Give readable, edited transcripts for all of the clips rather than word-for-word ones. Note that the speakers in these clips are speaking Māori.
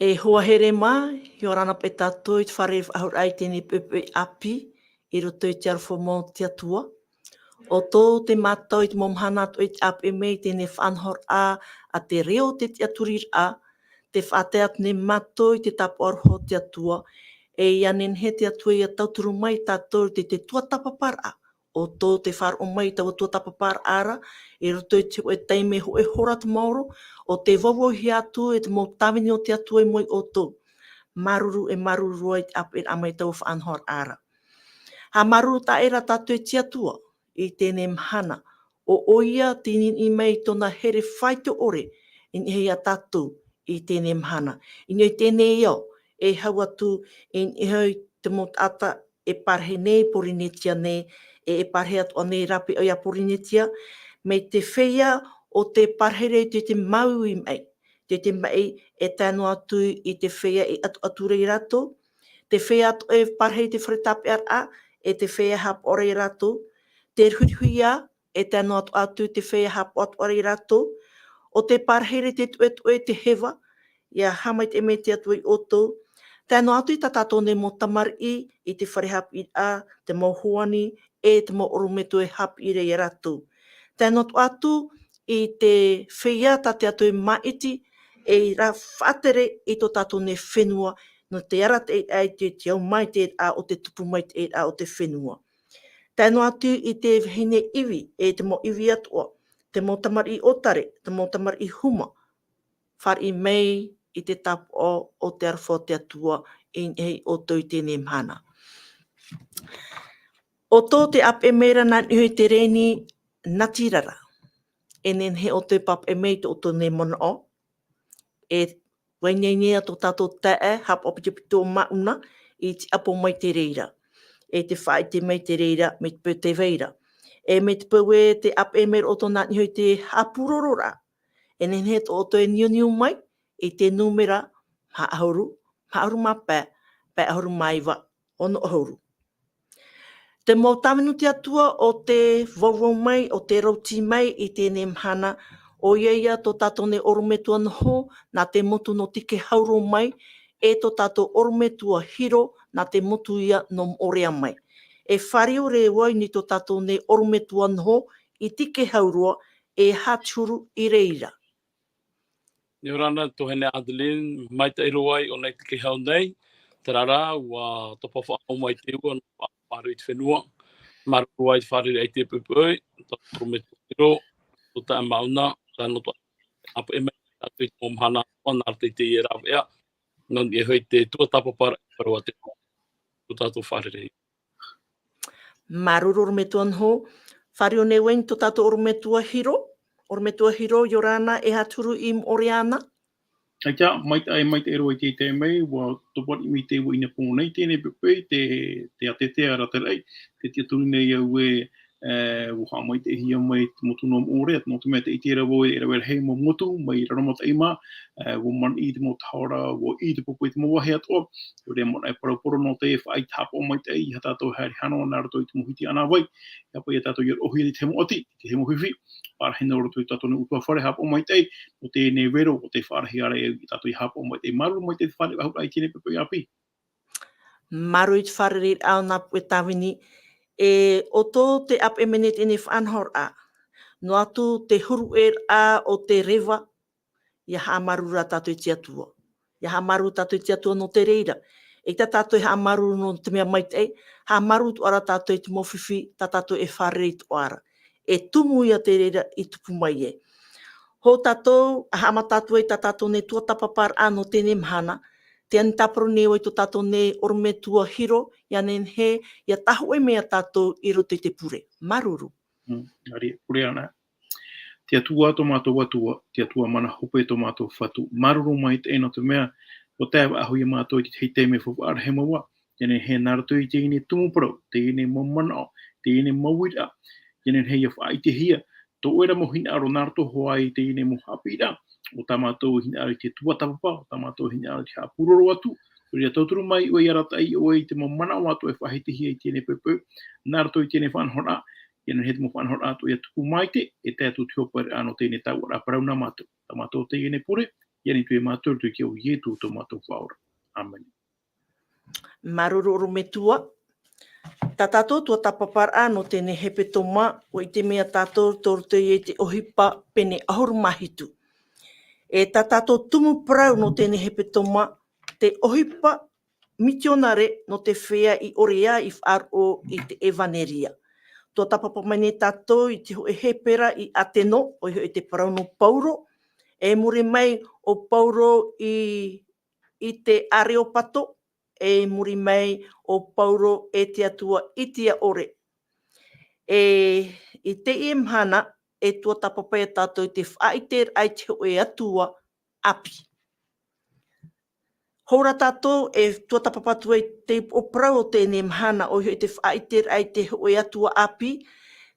E hoa here mai, i orana pe tatou i te whare ahurai tēnei pepe api, i roto i te arwhomo te atua. O tō te mātou i te momhana atu i te api mei tēnei whanhor a te reo te aturir te whate atu ne mātou i te tapu arho te atua, e ianen he te atua i a tauturu mai tātou te tuatapaparaa. O tō te Faaroo mai tau tuatapaparaa, i roto i te teime ho e hora te mauro, o te wawauhi atu e te mo tawini o te atua i moi o tō. Maruru e maruru ai te apu e amai tau whaanhor ara. Ha maruru ta era tātou e te atua, i tēnei mhana, o oia tinin i mei tona here whai te ore, in hei a tātou i tēnei mhana. I nei tēnei iau, e hau atu in hei te mo taata e parahi nei porinetia nei, e parahi atu anei rapi o ia porinetia, mei te feia o te parahere te mau i mei. Te mai e tēnu atu i te feia i ature i rato, te feia atu e parahi te wharetape ara e te feia hap ora i rato, te ruhuia e tēnu atu te feia hap ora i rato, o te parahere te tue te hewa, ia hamai te me te atu i oto, tēnu atu i tato ne mo tamari i te wharehap i te mo huani e te mo orometu e hap i rei rato. Tēnu atu i te feia tate atu i maiti e ra whatere i to tato ne fenua no te ara te te au mai te o te tupu mai te o te fenua. Tēnu atu i te hine iwi e te mo iwi atua, te mo tamari otare, te mo tamari huma, whar i mei i te tapu o te arwho te atua i hei o tō i tēnei mhana. O tō te ape mera nā nihui te reni natirara, e nen he o te pap e mei to o tō nei mona o, e waineinea tō tātou tae, hap o pito mauna, i te apo mai te reira. E te whai te mai te reira, me te pō te veira. E me te pō e te ape mera o tō nā nihui te hapurorora, e nen he tō o tō e niu mai, i te numera haahuru ma pē ahuru maiwa, ono ahuru. Te mo taminu te atua o te wawau mai, o te rauti mai i tēnei mhana, o ia tō tātou ne orometua noho, nā te motu no tike hauro mai, e tō tātou orometua hiero, nā te motu ia no orea mai. E whareo re wai ni tō tātou ne orometua noho, i tike haurua, e hāturu i reira. Ni orana tohene Adeline, mai te iroai o nei tike hau nei, te rara ua topa whaau mai te ua no Parau i te fenua, maru ai te wharere ai te pupui, to prometu hiro, to ta mauna, tano to apa e mai atu i te momhana o nā te Irava ea, non e hoi te tuatapapa Parau a te to tātou wharere. Maruru orometua nho, whareo ne wain to tātou orometua hiro i orana e haturu i oreana. Aita, mai te ero i te mei, wa topot i mi te wa ina pongo nei tēnei pepei, te atete a ratarei, te aturi nei au e wuha mai te hia mai te motu no aore, no te mea te iti Irava e rawer hei mo motu, mai raramata ima, wa man i te mo tahora, wa i te popo i te mo wahe atoa, o rea mona e paraporo no te e whaai tapo mai te i hatato haere hano, nā rato i te mohiti ana wai, hapa i tato i ohi i te hemo oti, te hemo hiwi, parahi nā rato i tato ne utua whare hapo mai te, o te ne vero, o te wharahi are i tato i hapo mai te maru mai te whare ahura i tēnei pepe api. Maru i te whare rir au nā pue tawini, e o tō te ap e mene tēnei whanhor no atu te huru o te rewa, ia haa maru ra tātou i te atua. Ia haa maru tātou i te atua no te reira. E ta tātou i haa maru no te mea mai te, haa maru tu ara tātou i te mowhiwhi, ta tātou e whare i tu ara. E tumu ia te reira i tupu mai e. Ho tātou, a haa matātua i ta tātou ne tuatapaparaa no tēnei mhana, te anitaparo ne oi to tātou ne orometua hiro, ia nen he, ia tahu e mea tātou i roto i te pure. Maruru. Ari, pure ana. Te atua to mātou atua, te atua mana hope to mātou Fatu. Maruru mai te eno te mea, o te awa ahui mātou i te hei teime whawara he maua. Tēne he narato i te ine tumu Parau, te ine mamana, te ine mawira, tēne hei a whaai te hia. Tō oera mo hina aro narato hoa i te ine mo Haapiiraa. O tā mātou hina aro i te tuatapapa, o tā mātou hina aro i te hapuroro atu. Ria tauturu mai o i aratai o i te mamana o atu e whahi te hia i tēne pepe. Narato i tēne whanhora. Iana he te mo whanhora atu i a tupu mai te, e te atu te hopare ano tēne tau ara Parau nā mātou. Tā mātou te ine pure, Iani tue mātou tui ki o ietu tō mātou whaora. Amen. Maruru metua. Tā tātou tuatapaparaa no tēnei hepetoma o I te mea tātou tōrutei e te ohipa pene ahurmahitu. E tā tātou tumu parau no tēnei hepetoma te ohipa mitionare no te feia I orea I Faaroo I te Evanelia. Tuatapapa mene tātou I te hoe hepera I ateno o I te parau no pauro. E muri mai o pauro I te areopato. E muri mai o pauro e te atua I te aore. I Teie mhana e tuatapapa e tātou I te whaiter ai te hoe atua api. Hora tātou e tuatapapa tua I te o parau o tēnei mhana o te whaiter ai te hoe atua api.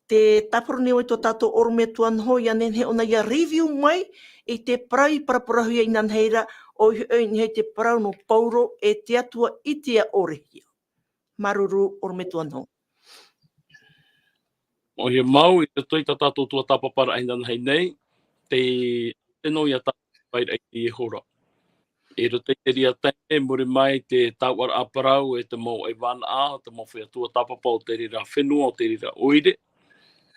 Te taparoni o tō tātou orome tuan hoi anen he ona ia review mai I te parai paraparahui I nanheira o hei te parau no pauro e te atua I te aore. Maruru orome tuan hoi. O he mau I te toi tātou tuatapapara ai nanhei nei, te teno ia tātou pai ai te hora. E rote te ria tae, muri mai te tāwara a Parau e te mau ai wana a, te mau whea tuatapapa o te rira fenua, o te rira oire.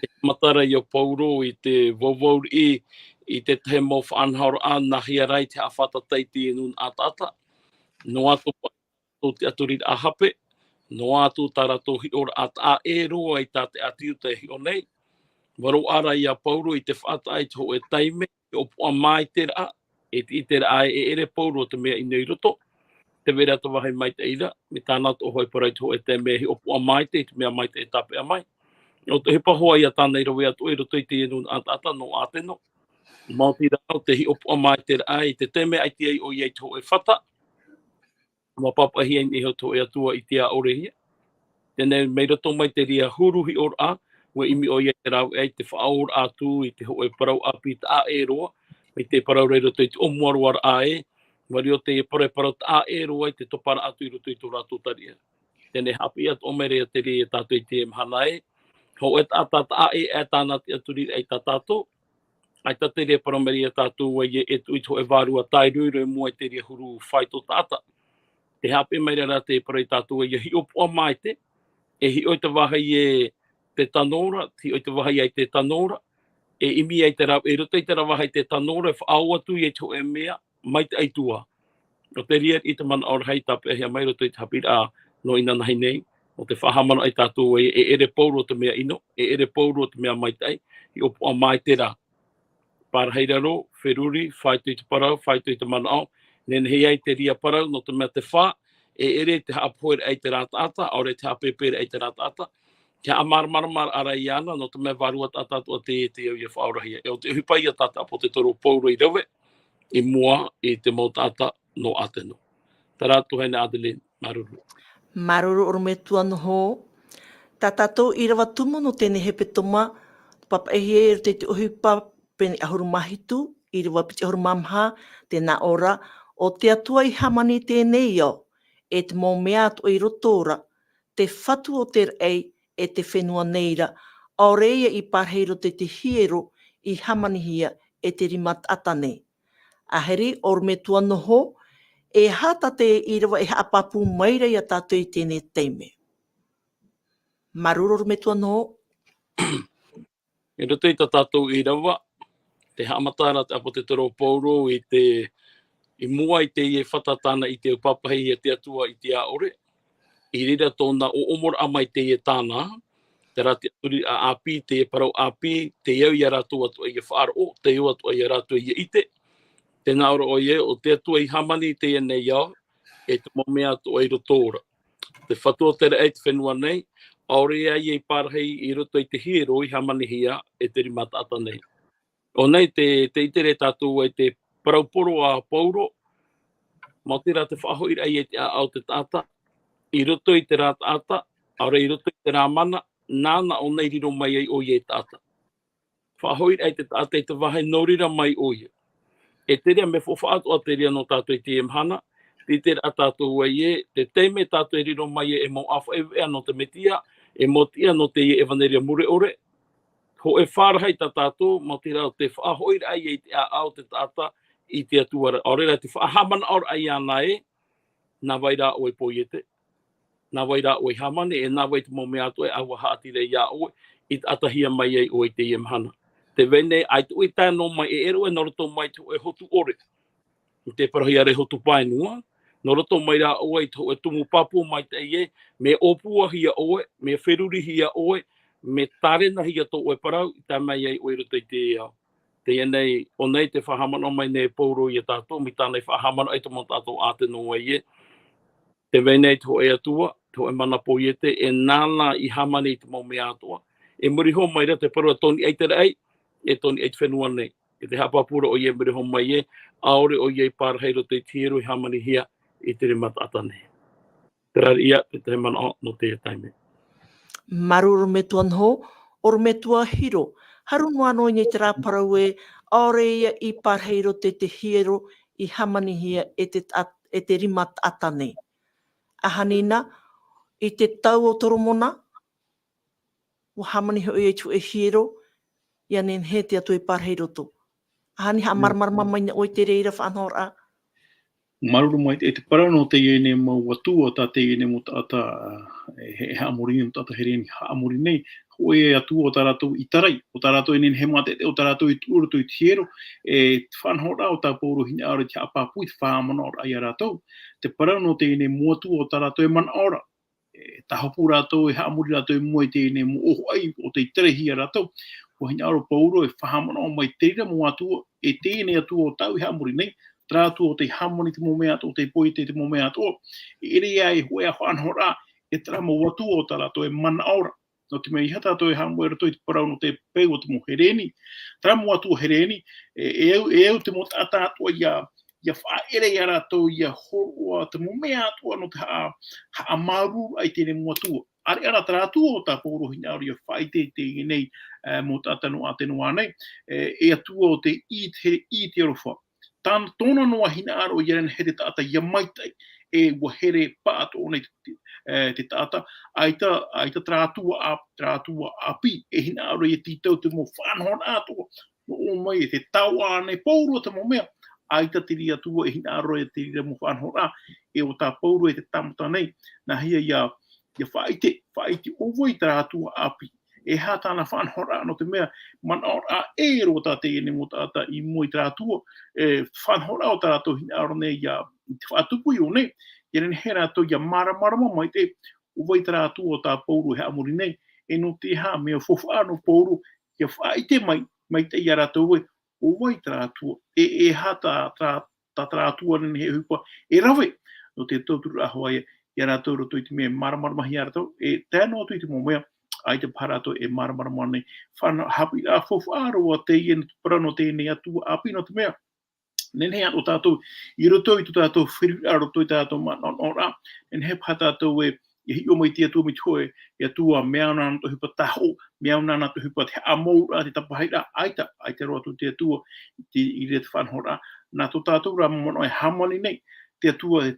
E matara I o pauro I te wauauri I te te mau whaanhaura a nahia rai te awhata teiti e nun atata. No atu o te aturit a hape, no atu tarato hi ora at a e roa I tā te atiu te hi o nei. Waro ara I a pauro I te whaata ai te ho e taime, I opu a mai te ra, I te ra e ere pauro te mea I nei roto. Te vera to wahai mai te ira, me tāna to hoi parai te ho e te mea hi opu a mai te mea mai te e tape a mai. O te hepa hoa I a tāna I rawe atu e roto I te enun atata no ateno. Mauti rao te hi opu a mai te ra I te teme ai te ai o iei te ho e whata. Ma papahi ai ho to e atua I te aore hia. Tēnei mei roto mai te ria huruhi or a, ua imi o iei te rau ei te whaaur atu I te ho e parau api te a e roa, me te parau rei roto I te omuaruar a e, wari o te parau te a e roa I te topara atu I roto I tō rātou taria. Tēnei hapi at omere te ria tātou I te mhana e, ho e tātata a e tāna te aturi ei tātātou, ai tā te ria parameri a tātou e e tui tō e vārua tai rūre mua I te ria huru whai tō tāta. Te hape mai rara te parei tātou e hi opu a mai te, e hi oi te wahai e te tanora, hi oi te wahai e te tanora, e imi ai te rau, e roto I te rawahai te tanora, e whaau atu I tō e mea, mai te aitua. O te ria I te mana aore hei tape e hea mai roto I te Haapiiraa no ina nahi nei, o te whahamana ai tātou e ere pauro te mea ino, e ere pauro te mea mai tai, hi opu a mai te rā. Parahi raro, wheruri, whaitu I te parau, whaitu I te mana au, nen hei ai te ria parau no te mea te wha, e ere te haapoere ai te rātata, aore te hapepere ai te rātata, te amarmaramar ara I ana, no te mea varua tātatu a te au I a whaurahia. E o te uhipai a tata po te toro pauro I rawe, I mua I te mau tata no ateno. Tā rātu hei na Adeline, maruru. Maruru orome tuan ho. Tā tātou Irava tumu no tēnei hepetoma, papaehi e te ohipa pene ahurmahitu, Irava piti ahurmamha, tēnā ora, o te atua I hamani tēnei au, e te mō mea atu I rotora, te Fatu o te rei e te fenua neira, aore I parheiro te hiero I hamanihia e te rima taata nei. Aheri, orome tuan ho, e hata te Irava e haapapu maira I a tātou I tēnei teime. Maruru me tuan ho. E roto I tā tātou Irava, te haamatara te apo te toro pauro I mua I te ie whatatana I te upapahi e te atua I te aore. I rira tōna o omora amai te ie tāna, te rati aturi a api, te ie parau api, te iau I a rātou atua I a Faaroo, te iau atua I a rātou I a ite. Te naura o ie, o te atua I hamani te ie nei au, e te momea atua I rotora. Te Fatu o te rei te fenua nei, aore ai parahi I roto I te hiero I hamanihia e te rima taata nei. O nei te itere tātou e te parauporo a pauro, mau te rā te whahoira ai e te au te tāta, I roto I te rā tāta, aore I roto I te rā mana, nāna o nei riro mai ai o ie tāta. Whahoira ai te tāta I te wahai norira mai o ie. E te rea me whawhaatu a te rea no tātou I te mhana, ti te rā tātou e, te teime tātou I riro mai e mo awha e no te metia, e mo tia no te Evanelia mure ore, ho e whārahai tā tātou, mo te rā te whahoira ai e te au te tāta, I te atua aore la te whaahamana aore ai anae, nā waira oe poiete, nā waira oe hamani, e nā waita mo mea atoe, awa haati rei ia oe, I te atahia mai ei oe Teie mahana. Te vene, ai tu e tāno mai e ero e noroto mai tu e hotu ore. I te parahi are hotu paenua, noroto mai rā oe tu e tumu papu mai Teie, me opua hia oe, me wheruri hia oe, me tarena hia to oe parau, I tā mai ei oe roto I te iau. Te nei, o nei te whahamana mai nei pauro I a tātou, mi tānei whahamana ai te mo tātou a te noa I e. Te veinei to e atua, to e mana poiete, e nāna I hamani te mo me atua. E muriho mai ra te parua toni eitere ei, e toni eit fenua nei. E te hapapura o ie muriho mai e, aore o ie parahi roto I hiero I hamanihia, I te rima taata nei. Te rari ia, te mana o no te taime. Maruru me tuanho, or me tua hiro. Haru noa no ni te rā parau e, aore ia I parahi roto te hiero I hamanihia e te rima taata nei. Ahanina, I te tau o toromona, o hamanihi o tu e hiero, ia nen he te atu I parahi roto. Ahani ha marmarma mai o te reira whanhora. Maruru mai te parau no Teie ne mau atua ta Teie ne mo taata he haamori mo taata hereni haamori nei ho e atua o taratou I tarai o taratou nen he mate o taratou I tuuru tu I hiero e whanhora o ta pouro hina aore te apapu I whaamana ora ai aratou te parau no Teie ne mo atua o taratou e mana ora ta hopu ratou e haamori ratou mo I Teie ne mo oho ai o te tere hi aratou o hina aore pouro e whaamana o mai teira mo atua e Teie ne atua o tau I haamori nei Tratu o te hamani te momea o te poite te momea o. Ere ia e hoe a whanhora e tramo watu o tarato e mana aura. No te mei hata to e hamu e rato I te parau no te peu o te mo hereni. Tramo watu o hereni e eu te mo tata atua ia wha ere ia rato ia horua te momea atua no te haa maru ai tene mo atua. Are ara tratu o ta poro hina ori ia whaite te nei mo tata no atenua nei. E atua o te I te rofa. Tōna noa hina aro I eren he te taata ia maitai e wa here paato o nei te taata aita trātua api e hina aro I titau te mo whanhona atua o mai e te tau ane pauro te mo mea aita tiri atua e hina aro e tiri mo whanhona e o tā pauro e te tamata nei na hia ia whaite o voi trātua api e hatana whanhora no te mea man ora e ro ta Teie ne mo taata I moi trātua e whanhora o tātou hina aro nei ia te whaatupu I o nei ia nen he rātou ia maramarama mai te o vai trātua o tā pauru he amuri nei e no te ha mea whowhaano pauru ia whaite mai te ia rātou e o vai trātua e hata ta trātua nen he hupa e rawe no te tauturu ahoa ia rātou roto I te mea maramarama hi rātou e tēnō atu I te momea ai te parato e marama nei whana Haapiiraa Faaroo a Teie ne parano Teie ne atua api no te mea nen he atu tātou I roto I tu tātou whiriara roto I tātou mana ora nen he tātou e hi o mai te atua mi toe e atua mea nana to hipa taho mea nana to hipa te amoura te tapahaira aita roa tu te atua I re te whanhora nā to tātou ra mono e hamani nei te atua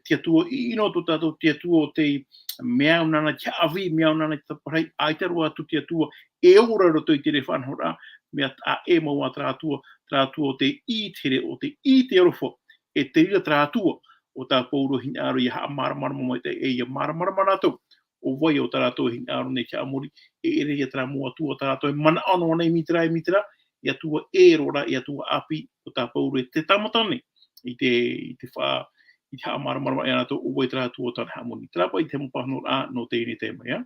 ino to tātou te atua o te mea nana te awi mea nana te taparai aita roa tu te atua e ora roto I te re whanhora mea a e maua trātua o te I tere o te I te rofo e te rira trātua o tā pauro hina aro I haa maramarama mai te e ia maramarama rātou o vai o tā rātou hina aro nei te amori e ere ia trā mua tua tā rātou e mana ano nei mitera e atua e rora e atua api o tā pauro e te tamatane I te wha I haa maramarama e rātou o vai tā rātou o tā hamoni. Trāpa I te mopahano a no te ine te mai, ja?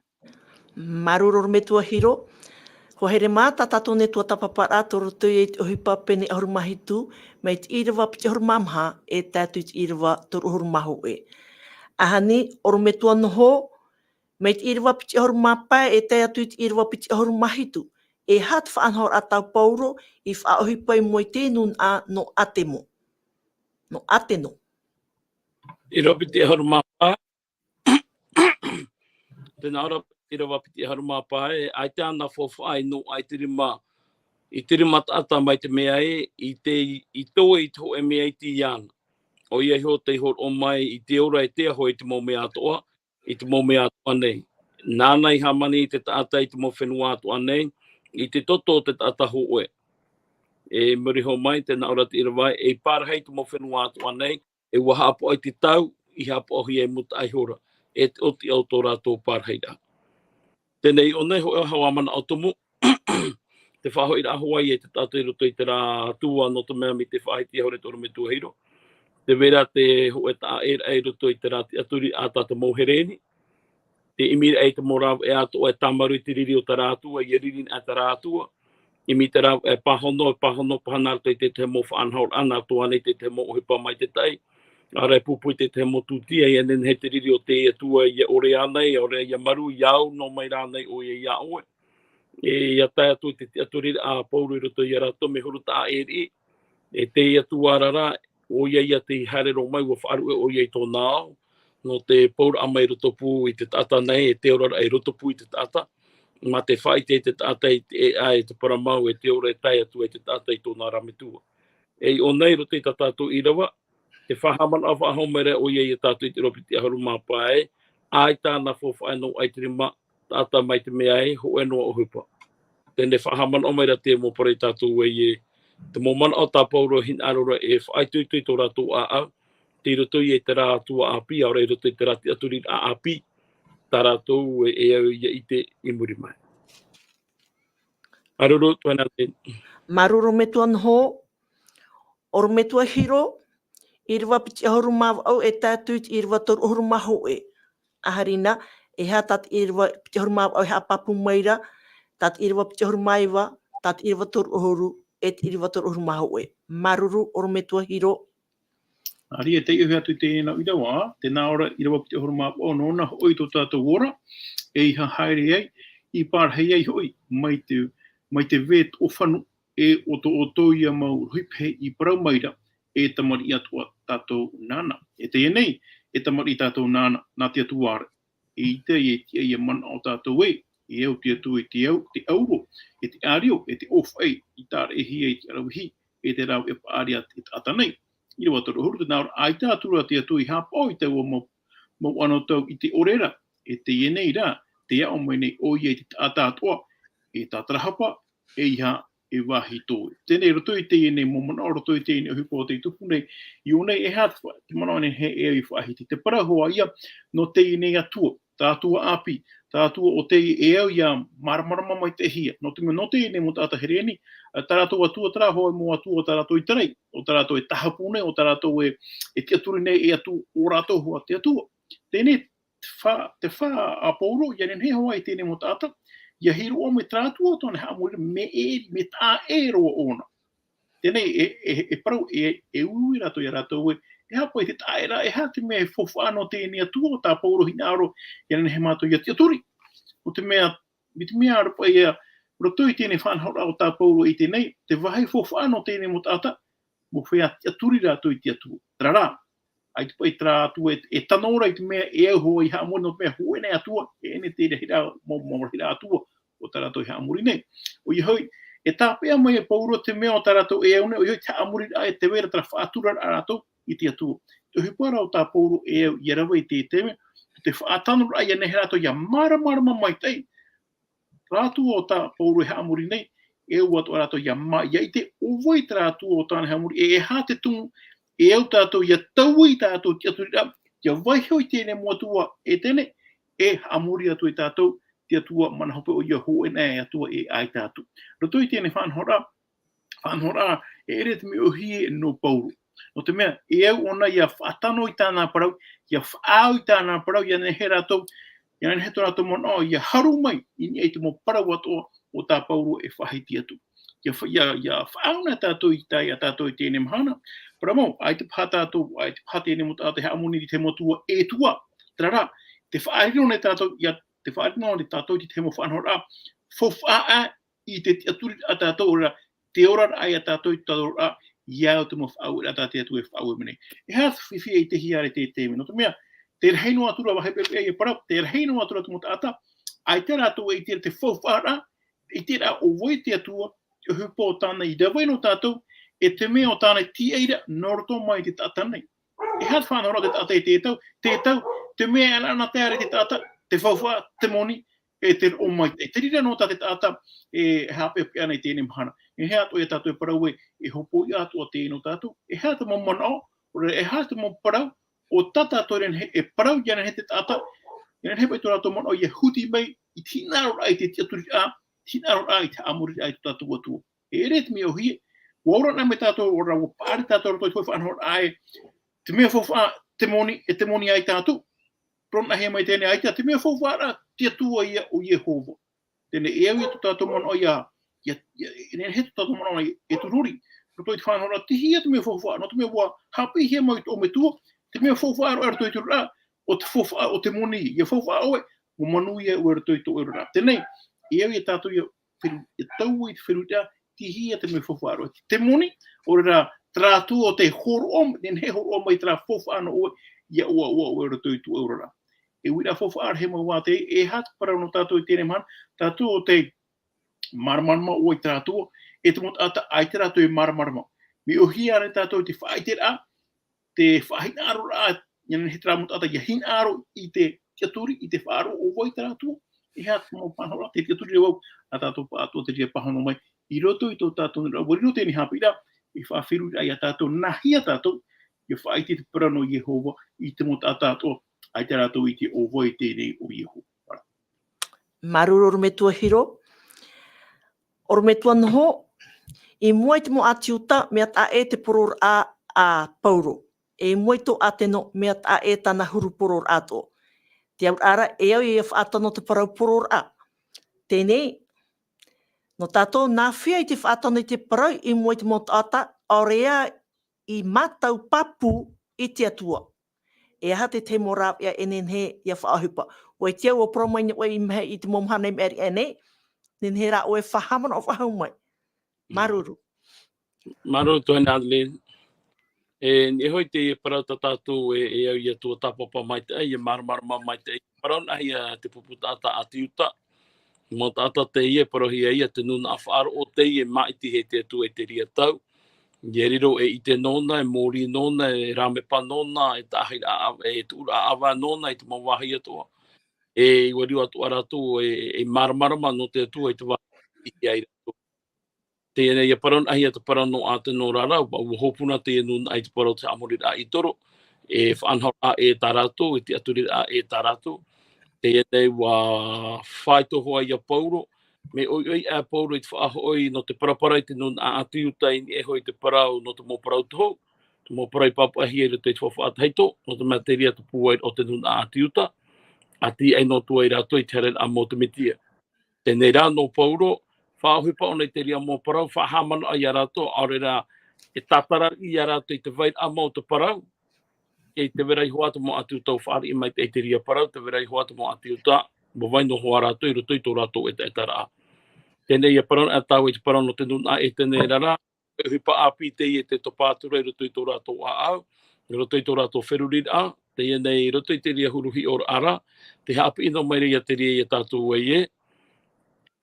Maruru me tua hiro. Ko here mā tatou ne tuatapaparaa toro tui e te Ohipa pene ahurumahitu mai te Irava piti ahurumamha e tātou te Irava toro ahurumahu e. Ahani, oro me tua noho, mai te Irava piti ahurumapa e tātou te Irava piti ahurumahitu. E hat whaanhor a tau pauro I wha Ohipa I moi tēnun a no atemo. No ateno. I ropi te harumapa, tēnā ora I rawa piti harumapa e, ai te ana whawhai no ai te rima, I te rima taata mai te mea e, I toa I to e mea I te iana. O ia ho te hor o mai I te ora e te aho I te mo mea atoa, I te mo mea atoa nei. Nāna I hamani I te taata I te mo fenua atoa nei, I te toto o te taata ho oe. E muriho mai te naora te Irava e parahi te mo fenua atu anei e waha apo ai te tau I hapo ohi e muta ai hora e te oti au tō rātou parahi rā. Tenei o nei ho e hawa mana o tumu te whaho I rā Hawaii e te tātou I roto I te rā tua no te mea mi te whahiti hore tōru me tua hiro. Te vera te ho e tā e roto I te rā te aturi a tātou mauhereni. Te imira e te morawa e ato e tamaru I te riri o tā rātua I riri a tā rātua. Imi te rā e pahono pahana to I te te mo whaanhaur ana to ane te te mo Ohipa mai te tai. Ara pupu te te mo tutia I enen he te riri o te atua I ore anei, ore I maru iau no mai rānei o I a oe. E ia tai atu te aturi a pauru I roto I rato me huru tā eri. E te atua rara o ia te harero mai wa Faaroo o ia I tō nāo. No te pauru amai roto pu I te tata nei, e te ora ai roto pu I te tata. Ma te whai te tata I te paramau e te ora e tai atu e te tata I tōna rametua. E o nei roto I tātou Irava, te whahaman a whahomere o ia I tātou I te ropi te aharu māpae, ai tāna whawhai no ai te rima, tāta mai te mea e, ho e noa Ohipa. Tene whahaman o meira te mo pare tātou e te mo mana o tā pauro hin arora e whai tuitui tō rātou a au, te roto I te rā tua api, aore roto I te rā te aturi a api, tā rātou e au ia I te imuri mai. Aruru, tuana te. Maruru me tuan ho, or me tua hiero, Irava piti ahoru mau au e tātuit Irava toru ahoru maho e. Aharina, e hea tat Irava piti ahoru mau au hea papu maira, tat Irava piti ahoru maiwa, tat Irava toru ahoru, et Irava toru ahoru maho e. Maruru, or me tua hiero. Ari e Teie hea tu te ena Irawa, te naora Irava piti ahoru mau o nona oi tō tātou ora, e iha haere ai, I parahi ai hoi, mai te vet o Fanu, e o tō ia mau ruipe I Parau maira, e tamari atua tātou nana. E te nei, e tamari tātou nana, nā te atuare. E te ia mana o tātou e au te atu e te auro, e te ario, e te ofai, I tāre e hi e te arauhi, e te rau e paari e te atanei. I rawa toro huru te naura, ai tātura te atu I hapa o I te ua mau ano tau I te orera, e te nei rā, te ao mai nei o I e te atoa, e tātarahapa, e iha e wahi tōi. Tēnei roto I Teie nei momona, o roto I Teie nei Ohipa o te tupu nei, I o nei e hea te mana nei he e I whahiti. Te parahoa ia no Teie nei atua, tā atua api, tā atua o Teie e au ia maramarama mai te hia. No te no Teie nei mo tāta hereni, tā atua atua tarahoa mo atua tā atua I tarei, o tā atua e tahapune, o tā atua e te aturi nei e atu o rato hoa te atua. Tēnei te wha a pauro, ia nen he hoa I tēnei mo tāta, ia hiero o me tātua tōne haamuri me tā e roa ona. Tēnei e parau e ui rato I rato e hapa I te taera e hate mea e whawhano tēnei atua o tā pauro hinaaro ia nen he mātou ia te aturi. O te mea, mi te mea arapa ia roto I tēnei whanhaura o tā pauro I tēnei, te wahai whawhano tēnei mo tāta, mo whea te aturi rato I te atua. Trarā, ai te pai tra atua e tanora I te mea e au hoa I haamuri no te mea hoi nei atua, e ene tēne hira, mo hira atua, o tarato I haamuri nei. O I hoi, e tāpea mai e pauro te mea o tarato e au nei, o I hoi te haamuri ai te vera tara whaatura arato I te atua. Te hupara o tā pauro e au I rawa I te teme, te whaatanura ai ane herato ia maramarama mai tei. Rātu o tā pauro e haamuri nei, e au atu arato ia mai, ia I te ovoi rātu o tāne haamuri, e hā te tumu, e au tātou ia taui tātou te aturira, ia waiho I tēne mua tua e tēne, e haamuri atu I tātou, te atua manahope o ia hoe nei atua e ai tātou. Roto I tēne whanhora e ere te me ohie no pauru. No te mea, e au ona ia whaatano I tāna parau, ia whaau I tāna parau, ia ne he rātou, ia ne he tō rātou mana o, ia haru mai, ini ei te mo parau atoa o tā pauru e whahiti atu. Ia whaau na tātou I tai a tātou I tēne mahana, paramau, ai te paha tātou, ai te paha tēne mo tātou he amuni te motua e tua, trara, te whaarino ne tātou, ia te whaarino ne tātou te mo whanhora, whawhaa I te aturi a tātou ora, te ora ai a tātou I tātou ora, iau te mo whaau a tātou atu e whaau e mene. E hea whiwhia I te hiare te teme, no te mea, te reheino atura wa hepepe e parau, te reheino atura te mo tāta, ai te rātou e te whawhara, I te rā o voi te atua, te hupo o tāna I dawai no tātou, e te mea o tāna tieira noroto mai te tāta nei. E hea whanhora te tāta e te tau, te mea ana te are te tāta, te whawha, te moni, e te o mai te rira no tate taata e hape pe ana te ni mana e hea to e tatou parau e hopo i atu o te no tatou e hea te mo mana o e hea te mo parau o tata to e parau ia he te taata ia he pai to rato mo o ia huti mai i tina ro ai te turi a tina ro ai te amuri ai tatou atu e ret mi o hi ora na me tatou ora o pare tatou to foi fan ai te me fo te moni ai tatou prona he mai tene ai te me fo fara te tua ia o Jehova tene e ia to tatou mo o ia ne he to tatou mo ai e tu ruri to te fan ora te hia te me fo fara no te me wa happy he mai o me tu te me fo fara er to ra o te fo o te moni ia fo fara o manu ia o er to ra tene e ia tatou ia e tau i te whiruta ti hia te me fo fara te moni o ra tratu o te horom nen he horom mai tra fo fara o ia o er to ra e wira fofa ar he maua te e hat para no tatou i tēne man, tatou o te marmarma o i tatou, e te mot ata ai te ratou i marmarma. Mi o hi are tatou te whaitera, te whahin aro ra, ianen he tra mot ata ia hin aro i te tiaturi, i te whaaro o voi tatou, e hat mo panora, te tiaturi rewau, a tatou pātua te ria pahano mai, i roto i tō tatou nera, warino tēni Haapiiraa, i whawhiru ai a tatou, nahia tatou, i whaiti te parano Jehova, i te mot ata tatou, ai te ratou i te o voi tēnei o Jehova. Maruru o me tua hiro. O me tua noho, i mua te mo atiuta mea ta e te poror a pauro. E mua to a te no mea ta e tana huru poror ato. Te au ara e au i e whaatano te parau poror a. Tēnei, no tātou nā whia i te whaatano i te parau i mua te mo taata, aorea i matau papu i te atua. E aha te te mora ia enen he ia whaahupa. O e tia ua promaini o i mehe i te momhana i meri ene, nen he ra o e whahamana o whahau mai. Maruru. Maruru to Adeline. E ni hoi te parau tātou e au ia tuatapapa mai te ai, e marmarama mai te ai. Parau nahi te puputata atiuta. Mo tata Teie parahi ai te nuna a Faaroo o Teie mai ti he te atu e te ria tau. Ie riro e i te nona, e mōri nona, e ramepa nona, e tahi e tūra awa nona, e te mawahi atoa. E wari atu arato e maramarama no te atu e te wahi i ai rato. Teie ia parau ahi te parau no a te no rarau, pa uhopuna te nuna ai te parau te amorira i toro, e whanhau a e tarato, e te aturira a e tarato. Teie nei wa whaitohoa ia pauro, me oi a pauro i te whaahoi no te paraparai te nun a atiutai ni e hoi te parau no te mō parau toho, te mō parai papahi e te whawhaataheito, no te materia te puai o te nun a atiuta, ati ai no tua i rato i te heren a mō te mitia. Tēnei rā no pauro, whaahupa o nei te ria mō parau, whahamana ai a rato, aore rā e tatara i a rato i te vai a mō te parau, e te verai hoata mo atiuta o whaari i mai te ria parau, te verai hoata mo atiuta, mo vai no hoa rato i roto i tō rato e te etara a. Tēnei e parau a tau e te parau no te nuna e tēnei rara, e Ohipa api Teie te topātura i roto i tō rato a au, i roto i tō rato wheruri a, Teie nei roto i te ria huruhi o ara, te hapi ino mai ria te ria i tātou e e,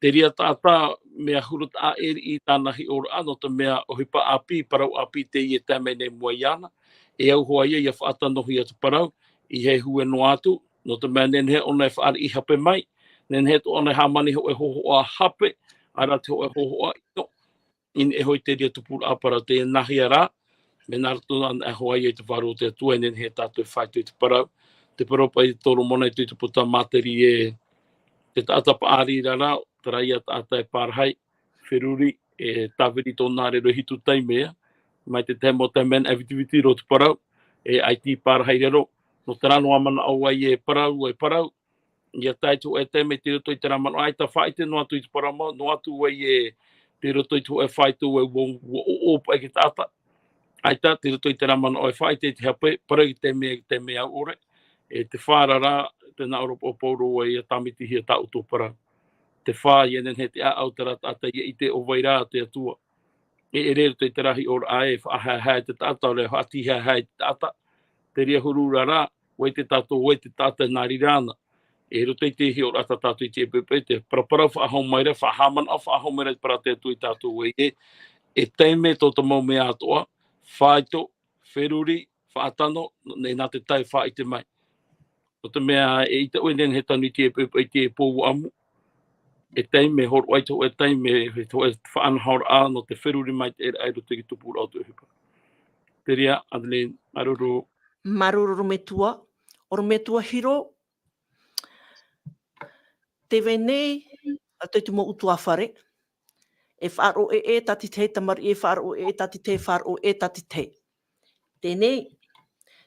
te ria tātā mea hurut a eri i tānahi o ra, no te mea Ohipa api, parau api Teie tāmei nei mua iana, e au hoa ia whaatanohi atu parau, i he hue no atu, no te mea nenhe o nei whaari i hape mai, nenhe to o nei hamani ho e hoho a hape, ara te ho e hoho a ino, in e hoi te ria tupura apara te nahi ara, me narato an e hoa ia te Faaroo te atua, e nenhe tātou e whaitu i te parau, te paropa i te toro mona i te puta materi e te taatapaari rara, te raia taata e parahi, whiruri, e tawiri tō nāre rohitu taimea, mai te temo te men avitiviti ro te parau, e IT parahi rero, no te rano amana au ai e parau, ia taitu e te me te roto i te ramano, ai ta whaite no atu i te parama, no atu ai e te roto i tu e whaitu e opa e ki tata, ai ta te roto i te ramano e whaite te hape, parau i te mea aore, e te whārara, te naoropo o pauro e tamiti hia tau tō parau. Te whā i enen he te a autara tata i te o wairā te atua. E reo te te rahi o ae, whaahai te tata, o reo hati hai te tata, te ria huru rara, wei te tato, wei te tata nari rana. E roto i te hi o rata tato i te epepe, te paraparau whaahau maire, whaahamana, whaahau maire para te atu i tato wei e teime tō te mau mea atoa, whaito, wheruri, whaatano, nei nā te tai whaite mai. O te mea e ita uen he tanu i te epepe i te pōu amu, e tei me hor wai to e tei me to e whaan hor a no te wheruri mai te ai roto ki tupu rau te Ohipa. Te ria, Adeline, maruru. Maruru me tua. Oro me tua hiro. Te venei, a te tumu utu awhare. E Faaroo e tati te tamari e Faaroo e tati te Faaroo e tati te. Tēnei,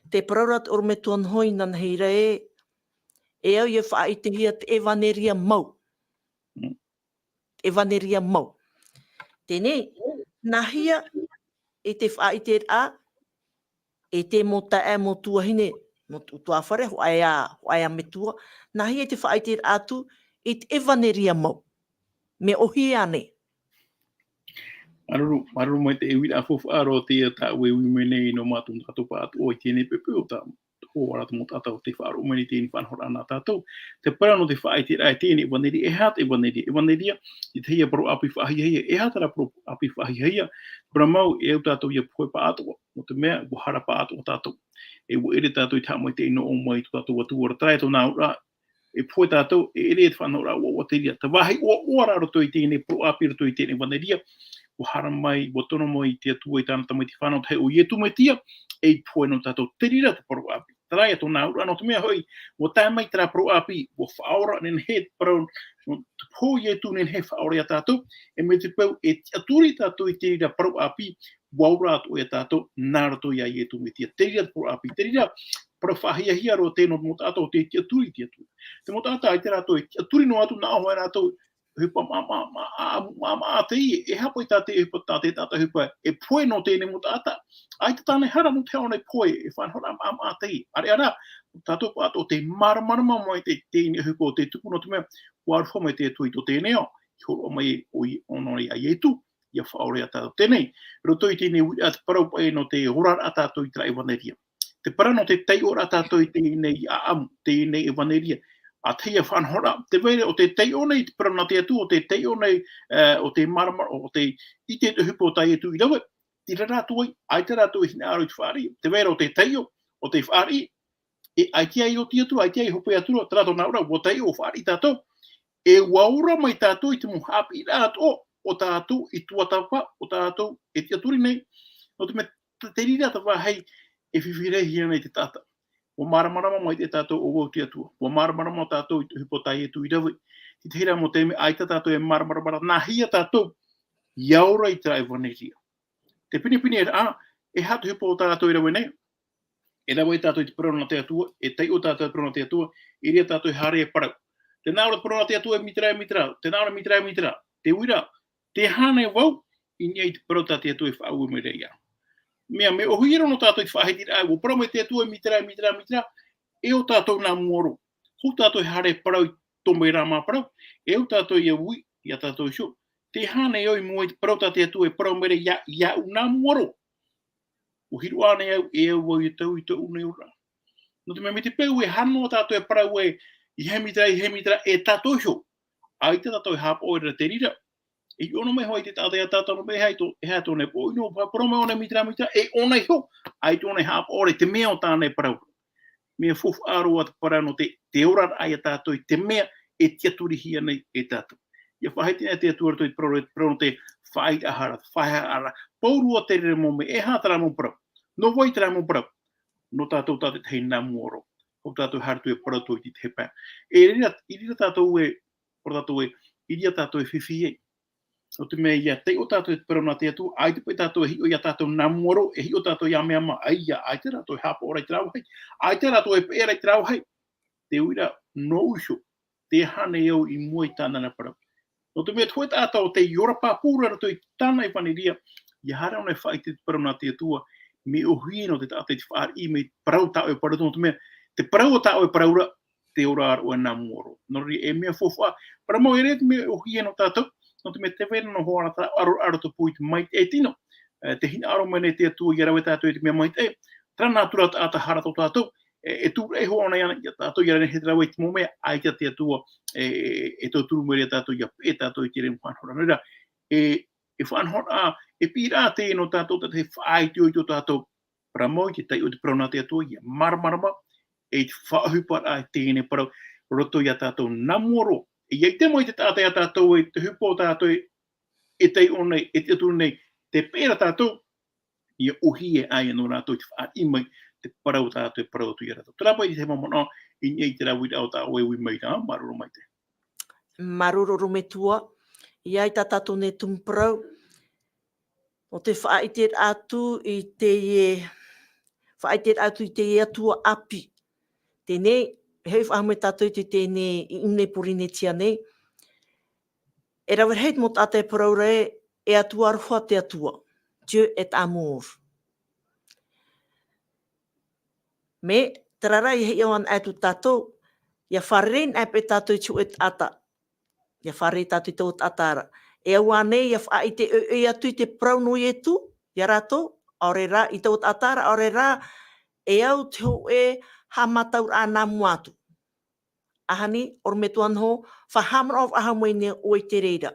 te paraurat oro me tua nhoi nan heira e au e whaitehia te Evanelia mau. Evanelia mau. Tēnei, nahia e te whaite a e te mota e mo tuahine, mo tua whare, ho aia me tua, nahia e te whaite atu i te Evanelia mau. Me ohi ane. Maruru mai te ewira a whawharo te ta ue umenei no mātum tatopa atu o i tēnei pepe o ta hōwara ta mo tata o te whaaro umeni tēnei whanhora ana tātou. Te para no te whaite rai tēnei Evanelia, e hat Evanelia, i te hia pro api whahihia, e hatara pro api whahihia, para mau e au tātou ia poe pa atua, o te mea, o hara pa atua tātou. E wo ere tātou i tā mai te ino o mai tu tātou atu ora tae tō nā ura, e poe tātou, e ere e te whanhora o te ria. Ta wahi o ora roto i tēnei pro api roto i tēnei Evanelia, o hara mai, o tono mai te atua i tāna tamai te whanau te o ietu mai tia, e poe no tātou te rira te pro api. Tarai ato nā ura, no te mea hoi, o tā mai tera pro api, o whaora nen he parau, te po ietu nen he whaora i a tātou, e me te pau e aturi tātou i te rira pro api, waura ato i a tātou, nā rato i a ietu me tia. Te rira te pro api, te rira, para whahia hiero tēno mo tātou te aturi. Te mo tātou i te rato i aturi no atu nā hoa rātou, Hupa ma Teie, e hapa i tāte hupa tāte tāta hupa, e poe no tēne mo tāta. Ai te tāne hara mo te aone poe, e whanhora ma Teie. Ara, tātou pāto te maramarama mai te tēne hupa o te tupu no te mea, waruwha mai te tui to tēne o, i horo mai oi onori a ietu, ia whaore a tātou tēnei. Roto i tēne ui at parau pai no te horar a tātou i tra Evanelia. Te para no te tei ora tātou i tēne i aamu, tēne Evanelia. A teia whanhora, te vere o te tei o nei, te parana te atu, o te tei o nei, o te maramara, o te i te hupo o tai atu i rawe, ti raratu ai, ai te ratu i hina aro i te whaari, te vere o te tei o te whaari, e ai te ai o te atu, ai te ai hopo i atura, te rato naura, o tei o whaari tātou, e waura mai tātou i te mu Haapiiraa ato, o tātou i tuatapapa, o tātou e te aturi nei, no te me te rira ta wahei, e whiwhirehi nei te tata. O maramarama mai te tātou o wau te atua. O maramarama tātou i te hupo tai e tu i rawi. Ti te hira mo te me aita tātou e maramarama. Nā hia tātou, iaura i te Evanelia. Te pini e hatu hupo o tātou i rawi nei. E rawi tātou i te parana te atua, e tei o tātou i parana te atua, e ria tātou i hare e parau. Te nāura parana te atua e mitra, te nāura mitra, te uira, te hane wau, i nia i te parau tātou i atua i whaau me reia. Mea me o hiero no tātou i whahiti rai, o parau me te atua mitra, e o tātou nā muoro. Ho tātou i hare parau i tomei rā mā parau, e o tātou i a ui, i a tātou i sio. Te hane oi mua i parau tātou atua e parau mere ia u nā muoro. O hiru ane au e au wau i tau i tau nei ura. No te me te peu e hano tātou e parau e i he mitra e tātou i sio. Ai te tātou i hapa oira te rira. E ono me hoi te tātai a tātou no me hei to, e hei tōne po ino, parome one mitra, e ona i ho, ai tōne hapa ore te mea o tāne parau. Mea fofu aro at parau no te orar ai a tātou i te mea e te aturi hia nei e tātou. Ia whahiti nei te atuara toi parau no te whai ahara, paurua te rere mo me, e hātara mo parau. No vai tera mo parau. No tātou tātou hei nā muoro. Ho tātou hartu e parau toi ti te hepa. E rira tātou e, iria tātou e whiwhi o te mea ia te o tātou e parana te atu, ai te pai tātou e hi o ia tātou nā muoro, e hi o tātou ia mea ma, ai te rātou e hapa ora i trauhai, ai te rātou e pēra i trauhai, te uira no usho, te hane au i mua i tāna na parau. No te mea tue tātou te iora pāpūra rato i tāna Evanelia, ia hara ona e whai te parana te atua, me o hui no te tātou i te whaar i me parau tāo e parau, no te mea, te parau o tāo e paraura, te ora aro e nā muoro. No ri e mea fofua, para mo ere te mea o hui no tātou, no te me te wera no hoara tā aro to pui te mai e tino. Te hina aro mene te atua i arawe tātou e te mea mai te. Trana atura ata hara tō tātou. E tu e hoana iana i tātou i arane he trawe te momea. Ai te atua e tō turu mwere tātou i a e tātou i te remu whanhora. Nera, e whanhora e pira te no tātou te whaai te oi tō tātou. Para moi te tai o te prauna te atua i a maramarama. E te whaahupara e tēne parau roto i a tātou namoro. Ia te mo te taata ia tatou e te hupo tatou e tei onei, e te atu nei, te pēra tatou, ia uhi e ai anō rātou te wha imai, te parau tatou e parau atu i rātou. Tērā pai te mamona, i nei te rāwit au tā oe ui mai tā, maroro mai te. Maroro me tua, iai ta tatou ne tumparau, o te whaaitet atu i Teie, whaaitet atu i Teie atua api. Tēnei, hei whahamu tatou i tēnei i une purine tia nei. E rawer heit mo tata e parau rei, e atua arwha te atua. Dieu et amour. Me, tarara i hei awan atu tatou, ia wharein ape tatou i tu et ata. Ia wharei tatou i tau atara. E awa nei, ia whaite e atu i te parau no i etu, ia rato, aore rā, i tau atara, aore rā, e au te ho e hamataur a nā muatu. Ahani, or me tuan ho, whahamara o ahamoi ne o i te reira.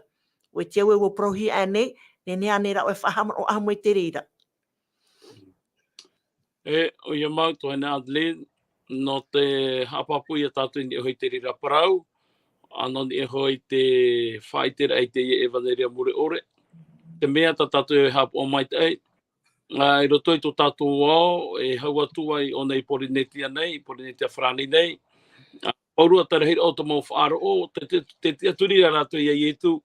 O te au e wo prohi anei, ne ne ane ra o e whahamara o ahamoi te reira. E, o ia mau to hene Adelaide, no te hapapu ia tātou ni hoi te rira Parau, ano ni hoi te whaitera ai te Evanelia mure ore. Te mea ta tātou e hapu o mai te ei. I roto i tō tātou au, e hau atu ai o nei porinetia nei, porinetia whrani nei. Paurua tarahira o te mau Faaroo, te aturira rātou ia ietu.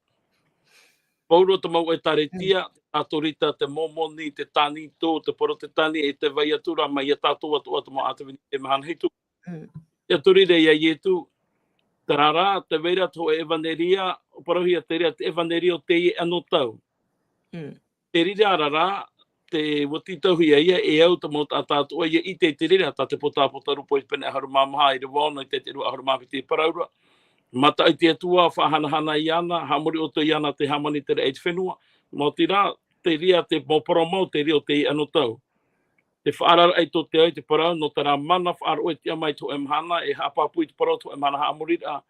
Paurua te mau e taretia, tātou rita te momoni, te tani tō, te poro te tani, e te vai atura, mai ia tātou atua te mau atawini te mahanahitu. Te aturira ia ietu, te rara, te veira tō Evanelia, o parahi a te rea te Evanelia o Teie anō tau. Te rira rara, te watitauhi ia e au te mau tātou ia i te rira, tā te pota rupo i pene aharu mamaha, i rewana, i te te rua aharu mawhiti paraura. Mata i te atua, whahanahana i ana, hamuri o te iana te hamani te rei te fenua. Mō tira, te ria te mōporo mau, te ria o te anō tau. Te whaarara ai tō te au te parau, no te rā mana whaaro e te amai tō emhana, e hapapu i te parau tō emhana hamuri rā,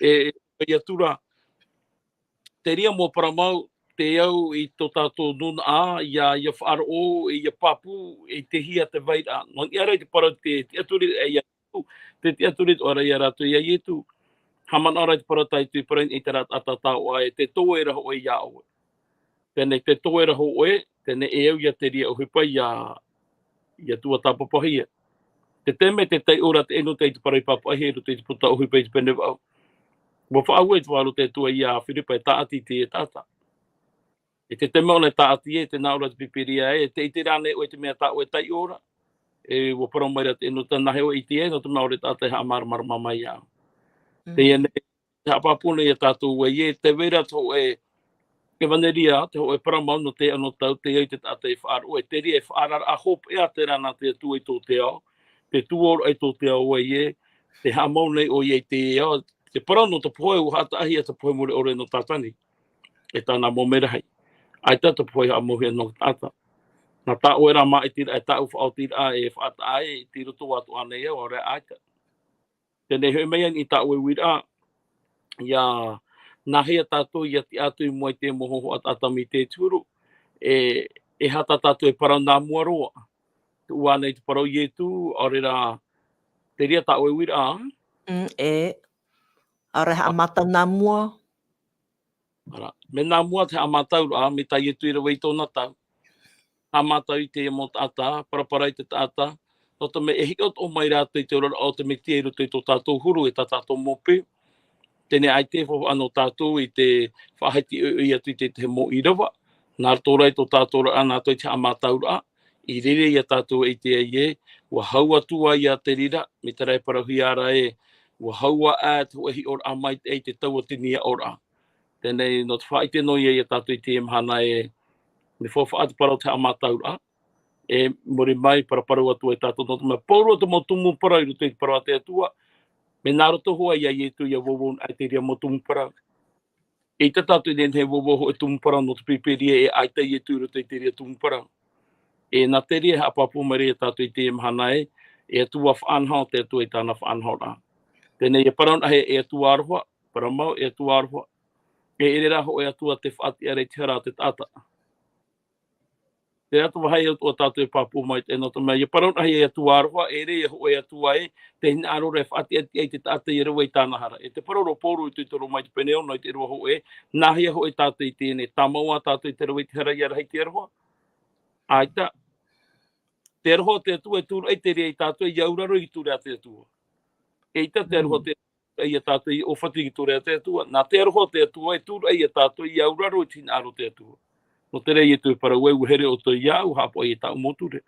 e atura. Te ria mōporo mau, te au i tō tātou nuna a, ia whaaro, ia papu, i te hia te vaira. No i arai te parau te aturi e ia tu, te aturi o arai a rātou ia ietu. Haman ora te paratai tui parain i te rat atatau ai, te tōera ho e ia oe. Tēnei te tōera ho e, tēnei e au ia te ria Ohipa ia tuatapapa hia. Te teme te tei ora te eno te parai papahi, ero te puta Ohipa i te pene wau. Mo whaau e te walo te tua ia Whiripa e taati te e tata. E te teme ona taati e, te naura te pipiria e, te iti rane o e te mea tau e tei ora. E wo paramoira te eno te nahe o iti e, no te maore tata e hamarmar mamai au. Teie nei, te hapapuna i a tātou e te vera tō e Evanelia, te ho e paramau no te anō tau, te ei te tātou e Faaroo, e te ria e whaarar a hop e a te rana te atu e tō te au, te tuoro e tō te au e, te hamau nei o e te au, te parau no te poe u hata ahi a te poe mure ore no tātani, e tāna mō merahai. Ai tata poe ha mohi no tāta. Na tā o e rā maa i tira, e tā u whaau tira e whaata ai, i tira tō atu ane e o re aita. Tēnei hui mea i tā ue wira, ia nahea tātou ia te atu i mua te mohoho at atami te turu, e hata tātou e parau nā mua roa. Te ua nei te parau i etu, aore rā, te ria tā ue wira. Aore ha amata nā mua. Me nā mua te amatau rā, me tā i etu i rawa i tōna tau. Amatau i te mo tāta, paraparai te tāta, no te me e hikot o mai rātou i te ora o te me te eru te tō tātou huru e tā tātou mope. Tēnei ai te whawa anō tātou i te whahaiti i atu i te mo Irava. Nā tōrai tō tātou ana tō i te amatau rā. I rere i a tātou i te e, wa haua tua i a te rira, me te rai parahi ara e, wa haua a te wehi ora amai e te tau o te nia ora. Tēnei no te whaite no i a tātou i te mhana e, me whawha atu parau te amatau rā. E mori mai para parau atu e tātou no te mai. Pauru atu mo tumu parau i ruto i te parau te atua. Me nā roto hoa ia ietu ia wawon ai te ria mo tumu parau. E te tātou i he wawoho e tumu parau no te piperia e ai te ietu i ruto i te ria tumu parau. E nā te ria hapapu mare e tātou i te mhana e atua whaanhao te atua i tāna whaanhao rā. Tēnei e parau nahe e atua aroha, paramau e atua aroha. E ere raho e atua te whaati arei te hara te tata. Te atu wahai au tua tātou e papu mai te nota mai. Ia parau nahi e atu aroha, e re e ho e atua e, te hina aro re whaati ati te tātou i rewa i tāna hara. E te parau ro pōru i tui toro mai te peneo, noi te roa ho e, nahi e ho e tātou i tēne, tamaua tātou i te rewa i te hara i ara hei te aroha. Aita, te aroha te atua e tūru ei te rea i tātou i auraro i tūrea te atua. Eita te aroha te ei a tātou i ofati i tūrea te atua. Nā te aroha te atua e tūru ei a tātou i auraro i tina aro te atua. No te rei e tui Parau e uhere o toi iau, hapo e tau moture.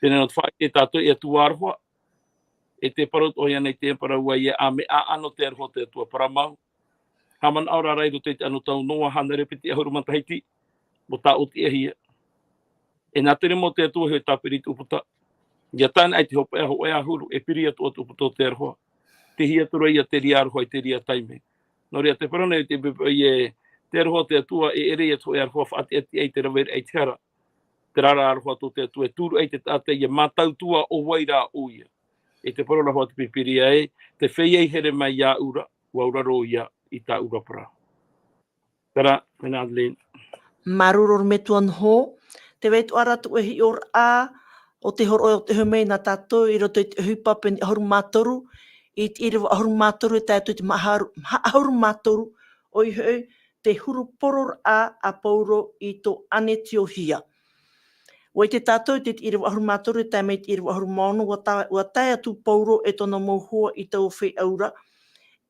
Tēnei no te whai e tātou e atua aroha, e te Parau toi anei te Parau e a me a ano te aroha te atua paramau. Haman aura reido te anu tau noa hana repeti ahuru mantahiti, mo tā o te ahia. E nā tere mo te atua hoi tāpiri tuputa. Ia tāna ai te hopa e ho e ahuru, e piri atua tuputa o te aroha. Te hia tura ia te ria aroha i te ria taime. No rea te Parau nei te bepa i te aroha te atua e ere e tō e aroha whaati ati ei te rawere ei te hara. Te rara aroha tō te atua e tūru ei te tātai e mātautua o waira uia. E te Parau rahoa te pipiria e, te feia i here mai ia ura, wauraro ia i tā ura para. Tara, mena Adeline. Maruror me tuan ho, te weitu aratu e hi or a, o te horo o te humei na tatou, i roto i te Ohipa pen ahuru mātoru, i te iriwa ahuru mātoru e tātou te ahuru mātoru, o i hoi, te huru poror a pauro i tō ane tio hia. O i te tātou te iriwa ahuru mātoru e tā mei te iriwa ahuru maunu, ua tai atu pauro e tōna mauhua i tau whai aura,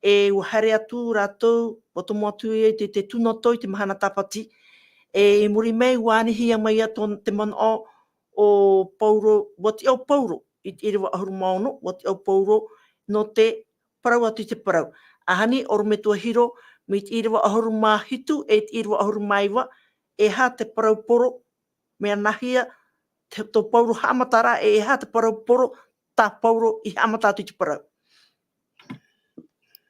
e ua hare atu rātou, o tō moatu e te tunoto i te mahana tapati, e muri mei wānihia mai a te mana o pauro, wati au pauro, i te iriwa ahuru maunu, wati au pauro, no te Parau atu i te Parau. Ahani, oru me tua hiro, me te iriwa ahuru māhitu, e te iriwa ahuru maiwa, e ha te Parau poro, mea nahia, tō pauro hamatara, e ha te Parau poro, tā pauro i hamata atu i te Parau.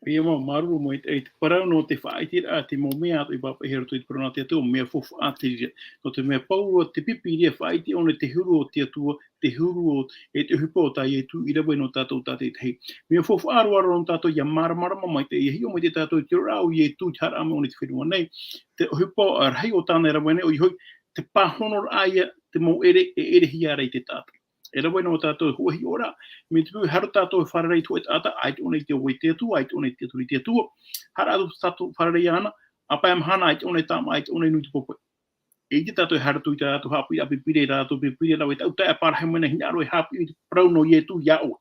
Pia mau maruru mo e te Parau no te whaitira a te mo mea atu i papa hiero tui te Parau nā te atua, mea fofu a te ria. No te mea pauro te pipi ria whaiti one te huru o te atua, te huru o e te Ohipa o tai e tu Irava no tātou tātou te hei. Mea fofu aru aru no tātou ia maramarama mai te ia hio mai te tātou te rau i e tu te hara ame one te whenua nei. Te Ohipa a rahi o tāna Irava nei o i hoi te pāhonor aia te mo ere e ere hiara i te tātou. E rawa no tātou huahi ora, me te pui haro tātou wharerei tu e taata, ai te one te oi te atua, ai te one te aturi te atua, hara atu tātou wharerei ana, apa am hana ai te one tāma, ai te one nui te popo. E te tātou hara tu i tātou Haapiiraa pipire tātou pipire rawa e tau tae parahi mena hina aro e Haapiiraa i te Parau no i e tu ia oa.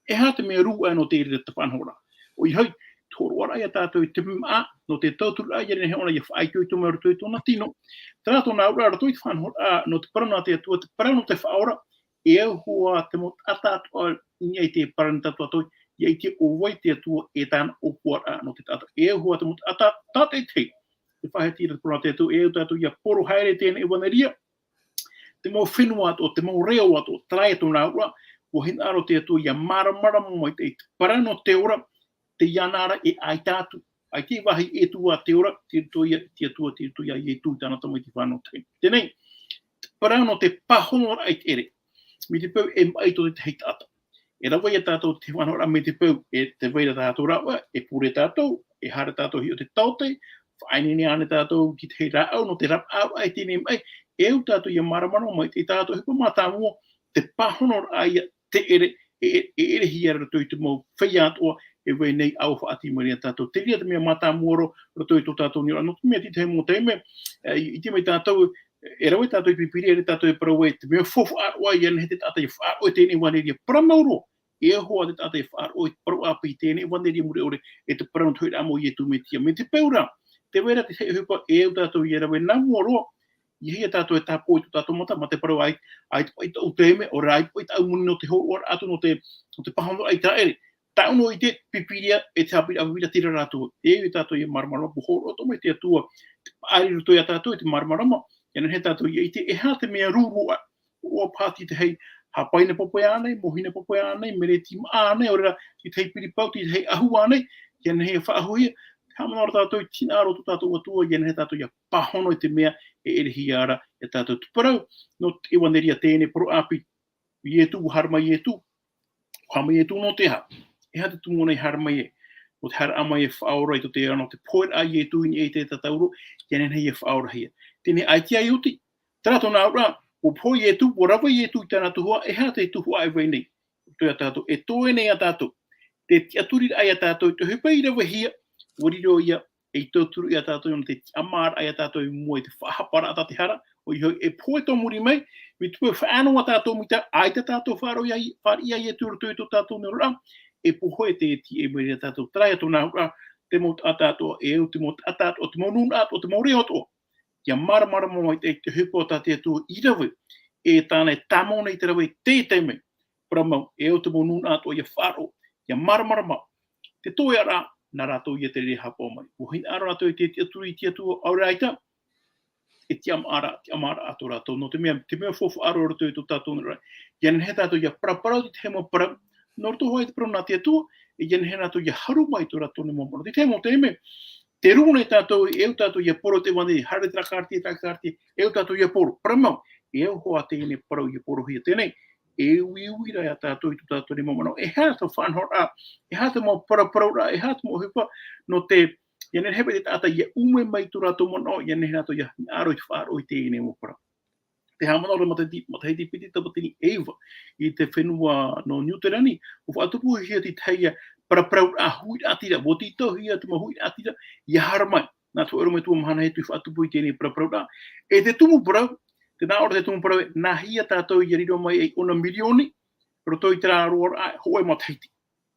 E ha te mea rua no te ere te whanhora. O i hoi, tōru ara ia tātou i te mā, no te tauturu ai ere he ona ia whaai tui tu mea rutui tōna tino. Tātou nā ura rutui te whanhora, no te Parau nā te atua, te Parau no te whaora, e hua te mo tata atua i te parani tatua toi, i te owai te atua e tāna o puara no te tata. E hua te mo tata e te. Te whaheti rata pura te atua, e tātou ia poro haere tēne Evanelia, te mo fenua atua, te mo reo atua, trai atua nā ura, o hina aro te atua ia maramara mo te parani no te ora, te ianara e ai tātu. Ai te wahi e tua te ora, te atua i e tu tāna tamai te whanau te. Tēnei, parani no te pahonora ai te ere. Me te pau e mai tō te hei tātou. E rawa ia tātou te whanora me te pau e te weira tātou rawa, e pure tātou, e hara tātou hi o te taute, whainini ane tātou ki te hei rāau, no te rap au ai tēne mai, e au tātou ia maramano mai te tātou hipa mata mua, te pahonor ai te ere, e ere hiera tui te mau feia atua, e wei nei au whaati maria tātou. Te ria te mea mata muoro, ratoi tō tātou ni ora, no te mea ti te hei mō teime, i te mai tātou, e rawe tātou i pipiri e tātou e Parau e te mea fofu arua i ane he te tātou i Faaroo e tēne Evanelia paramauro. E hoa te tātou i Faaroo e Parau api tēne Evanelia muri ore e te Parau tui ramo i e tu me tia. Me te peura, te wera te hei hupa e au tātou i rawe nā muoroa, i hea tātou e tāpoi tu tātou mata, ma te Parau ai te au teime, o rai poi tau muni no te hou ora atu no te pahondo ai tā ere. Tau no i te pipiria e te Haapiiraa tira rātua. E au tātou i marmarama, buhoro o tome te atua, ari ruto i a tātou i te marmarama, Yana he tātou i te e ha te mea rūrua o pāti te hei hapaina popoe ānei, mohina popoe ānei, mere tima ānei, o rera i te hei piripau, i te hei ahu ānei, yana he whaahuia, hamanora tātou i tina aro tu tātou atua, yana he tātou i a pahono i te mea e erehi ara e tātou tu Parau, no te Evanelia tēne Parau api i e tu, harma i e tu, hama i e tu no te ha, e ha te tungona i harma i e, o te hara ama i e whaora i to te ara no te poer a i e tu i e te tatauro, yana he i e whaora hia. Tēnei ai te ai uti, Tara tona ora, o po ye tu, o rawa ye tu tana tuhua, e ha te tuhua e vai nei. Toi tatou, e toe nei a tatou. Te tiaturi ai a tatou, te hupa i rawa hia, wariro ia, e tōturu i a tatou, te amara ai a tatou, mua i te whahapara a tate hara, o i hoi, e poe tō muri mai, mi tue whaano a tatou mita, ai ta tatou wharo iai, whari iai e tūru tui tō tatou ne ora, e poe te ti e mai a tatou, trai ato nā ora, te mot a tatou, e au te mot a tatou, te maunun ato, te maure ato, ia mara mo te hupa o tate atua i rawe, e tāne tamo nei te rawe te me, paramau, e au te maunun ato ia Faaroo, ia mara ma, te toi ara, nā rātou ia te re hapa o mai. O hin ara rātou i te aturi ti atua aore aita, e te amara ato rātou. No te mea fofu aro rātou i tō tātou nera. Ia he tātou ia paraparau te hemo para, no rātou hoi te parau nā te atua, e ia he rātou ia haru mai tō rātou ni mōmano. Te hemo te me, te runga i tātou, e au tātou ia poro te wani, hare trakarti, e au tātou ia poro. Paramau, e au hoa tēne parau ia poro hia tēnei. E ui rai a tātou i tō tātou ni mōmano. E hea tō whanhora, e hea tō mō paraparau ra, e hea tō mō hupa, no te, ia ne hepe te tāta, ia ume mai tō rātou mono, ia ne hea tō ia aro i Faaroo i tēne mō para. Te hamanora ma te heiti piti tapatini Eva, i te fenua no Newterani, o whaatupu hia ti Teie, paraparau a hui atira, wo tito hia te ma hui atira, ia haramai. Nā tō ero me tō mahana he tui whaatupu i tēne paraparau ra. E te tumu parau, te nā ora te tumu parawe, nā hia tātou i riro mai e 1 milioni, roto i tērā roa hoe ma teiti.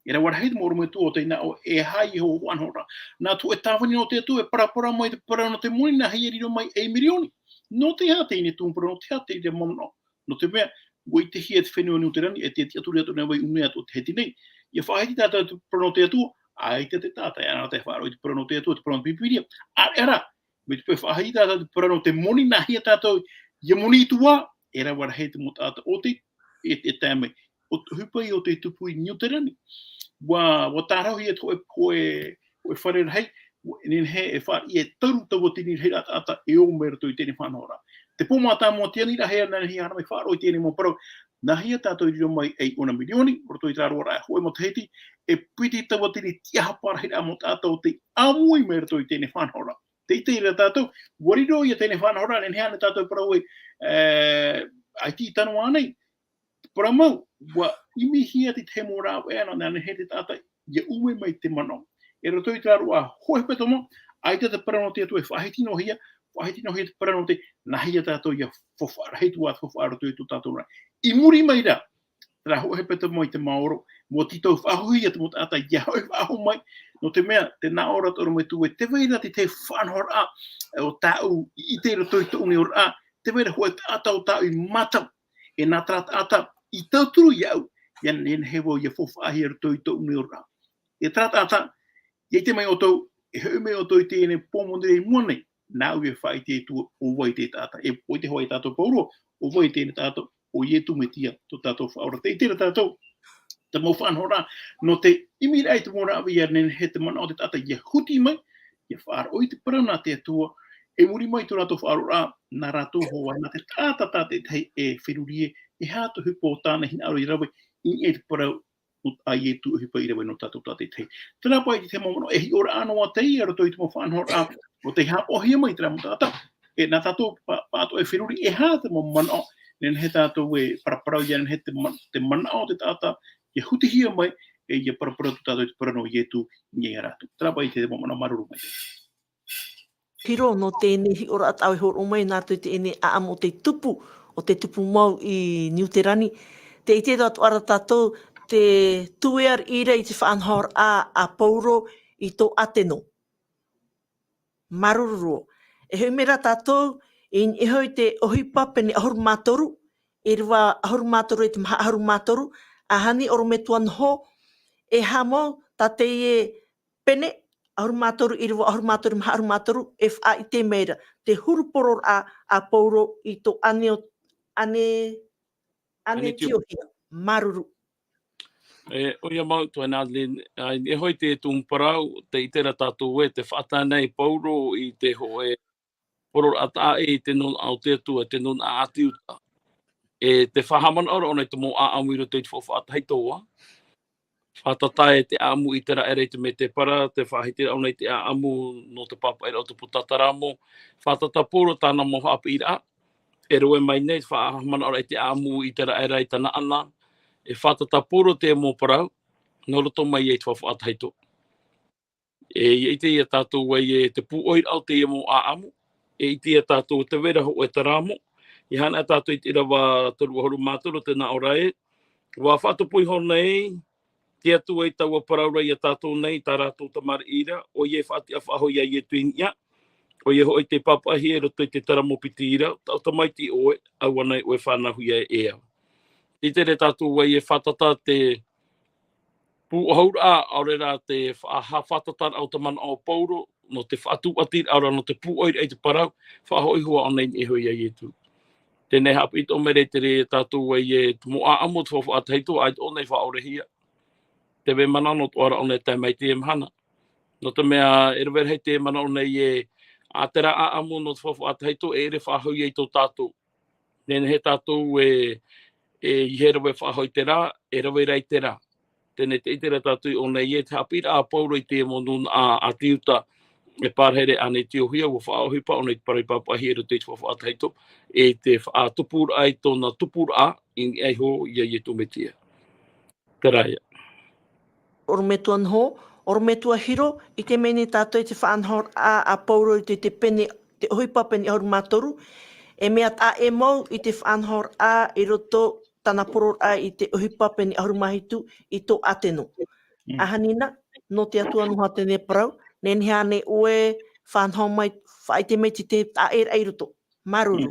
E ra wara heiti mōru me tū o te nā o e hai ho anhora. Nā tū e tāwani no te tū e parapara mai te parau no te moni, nā hia riro mai e milioni. No te hea te ine tumu parau, no te hea te ine mono. No te mea, wai te hia te whenua ni uterani, e te aturi atu nei wai unea tō te heti nei. Ia whaheiti tātou te parau no te atu, ai te tāta, e ana te Faaroo i te parau no te atu, te parau no pipiria. Ara, me te whaheiti tātou te parau no te moni, nā hia tātou ia moni tua, e ra wara hei te mo tāta o te, e tāmei, o hupa i o te tupu i Newterani. Wa tārau hi e tō e poe whare hei, nen he e whare i e tauru tawa tini hei ata e o mera tō i tēne whanora. Te pōmata mō tiani ra hea nana hi hana mai Faaroo i tēne mō parau, nā hia tātou i riro mai e 1 milioni, o tō i tāro ora e hoe mō te heiti, e piti tawa tini tiaha para hei mō tātou te amui mera tō i tēne whanora. Te ite ira tātou, wariro ia tēne whanahora, nen hea ne tātou parau e ai ti tanu anei. Paramau, wa imi hia te te mō rāo e ana, nene he te tātai, ia ume mai te mano. E roto i tāru a hoe hepetoma, ai te parano te atu e whahiti no hia te parano te, na hia tātou ia whawhara, hei tua whawhara tu i tō tātou rai. I muri mai rā, tera hoe hepetoma i te maoro, mo tito whahuia te mo tātai, ia hoe whahu mai, no te mea, te nā ora tōra mai tū e te veira te whanhora o tāu i te roto i tō uni ora, te veira hoa tāta o tāu i matau, e nā tāta i tauturu iau, ia hewa ia whawhahi roto i tō uni ora. E tāta, ia te mai o tō, e heu mai o tō i tēne pōmonere i muanei, nā ue whai te tū o vai te tāta, e poi te hoa i tātou pauro, o vai tēne tātou, o ietu me tia tō tātou whaora. Te i tēra tātou, te mau whanhora, no te imi rai te mora awi ia nen he te mana o te tata ia huti mai, ia Faaroo i te parau nā te atua, e muri mai tō rātou Faaroo rā, nā rātou hoa, nā te tāta tei e whenurie, e hātou hupo o tāna hin aro i rawe, i e te parau a i e tu hupa i rawe no tātou tātei tei. Tērā pai te momono, e hi ora anoa tei, aro tō i te mo whanhora, o te hapa o hia mai tērā mo tāta, e nā tātou pātou e whenuri, e hātou mo mana, nen he tātou e paraparau ia, nen he te mana o te tāta, ia huti hia mai, e ia paraparau tu tātou te parano i e tu ngai rātou. Tērā pai te momono maruru mai. Hiro no tēnei ora atau e horo mai nā tui te ene a amo te tupu, o te tupu mau i Newterani. Te ite atu ara tātou, te tuear ira i te whanhor a pauro i tō ateno. Maruru. E hui mera tātou, e hoi te Ohipa pene ahuru mātoru, Irava ahuru mātoru e te maha ahuru mātoru, a hani oro me tuan ho, e hamo tā Teie pene, ahuru mātoru, Irava ahuru mātoru, maha ahuru mātoru, e wha i te meira, te huruporo a pauro i tō ane tiohia. Maruru. Oia mau tu Adelin, e hoi te tumu parau, te itera tātou e te whaatanei pauro i te hoe poror ata e te non au te atua, te non a atiuta. E te whahamana ora ona i te mo a amuiro te whawhaata hei toa. Whatatai te amu i tera ere te me te para, te whahitera ona i te amu no te papa ere o te putatara mo. Whatata poro tāna mo Haapiiraa. E roe mai nei, whaamana ora te amu I te raera I tana ana, e whatatapuro te mō parau, no roto mai e te whawhataito. E I te ia tātou wai e te pūoir au te ia mō aamu, e I te ia tātou te vera ho e te ramo, I hana tātou I te Irava toru horu mātoro te na orae, wa whatapui hona e, te atua I taua paraura I a tātou nei, tā rātou tamari ira, o ie whati a whahoia I e tuingia, o ie hoi te papahi e roto I te taramopiti ira, tau tamaiti oe, au anai oe whanahuia e ea. I te re tātou wai e whatata te pūohaura aore rā te whatata au te mana o pauro, no te whatu atir aura no te pūoira I te parau, whahoi hua anai e hoi ai e tu. Tēnei hapi to mere te re tātou wai e mo a amo te whawhataito, ai o nei whaorehia. Te we mana no tu ara o nei tai mai te mhana. No te mea e rewera hei te mana o nei e a tera a amo no te whawhataito e re whahoi e tō tātou. Nene he tātou e hiero e whahoi te rā, e rewera I te rā. Tēnei te itera tātou o nei e te hapira a pauro I te monun a tiuta e pārhere ane te ohia o Ohipa o nei parai papahi e te whawhataito e te tupura ai tōna tupura I ai ho ia I e tumetia. Te raia. Oro me tua nho, oro me tua hiro, I te mene tātou I te whaanhor a pauro I te pene, te Ohipa pene auru mātoru, e mea tā e mau I te whaanhor a I roto tana poror a I te Ohipa pene auru mahitu I tō ateno. Ahanina, no te atua nuha tene parau, nene hane oe whanhau mai, whaite mai te tā e rei roto. Maruru.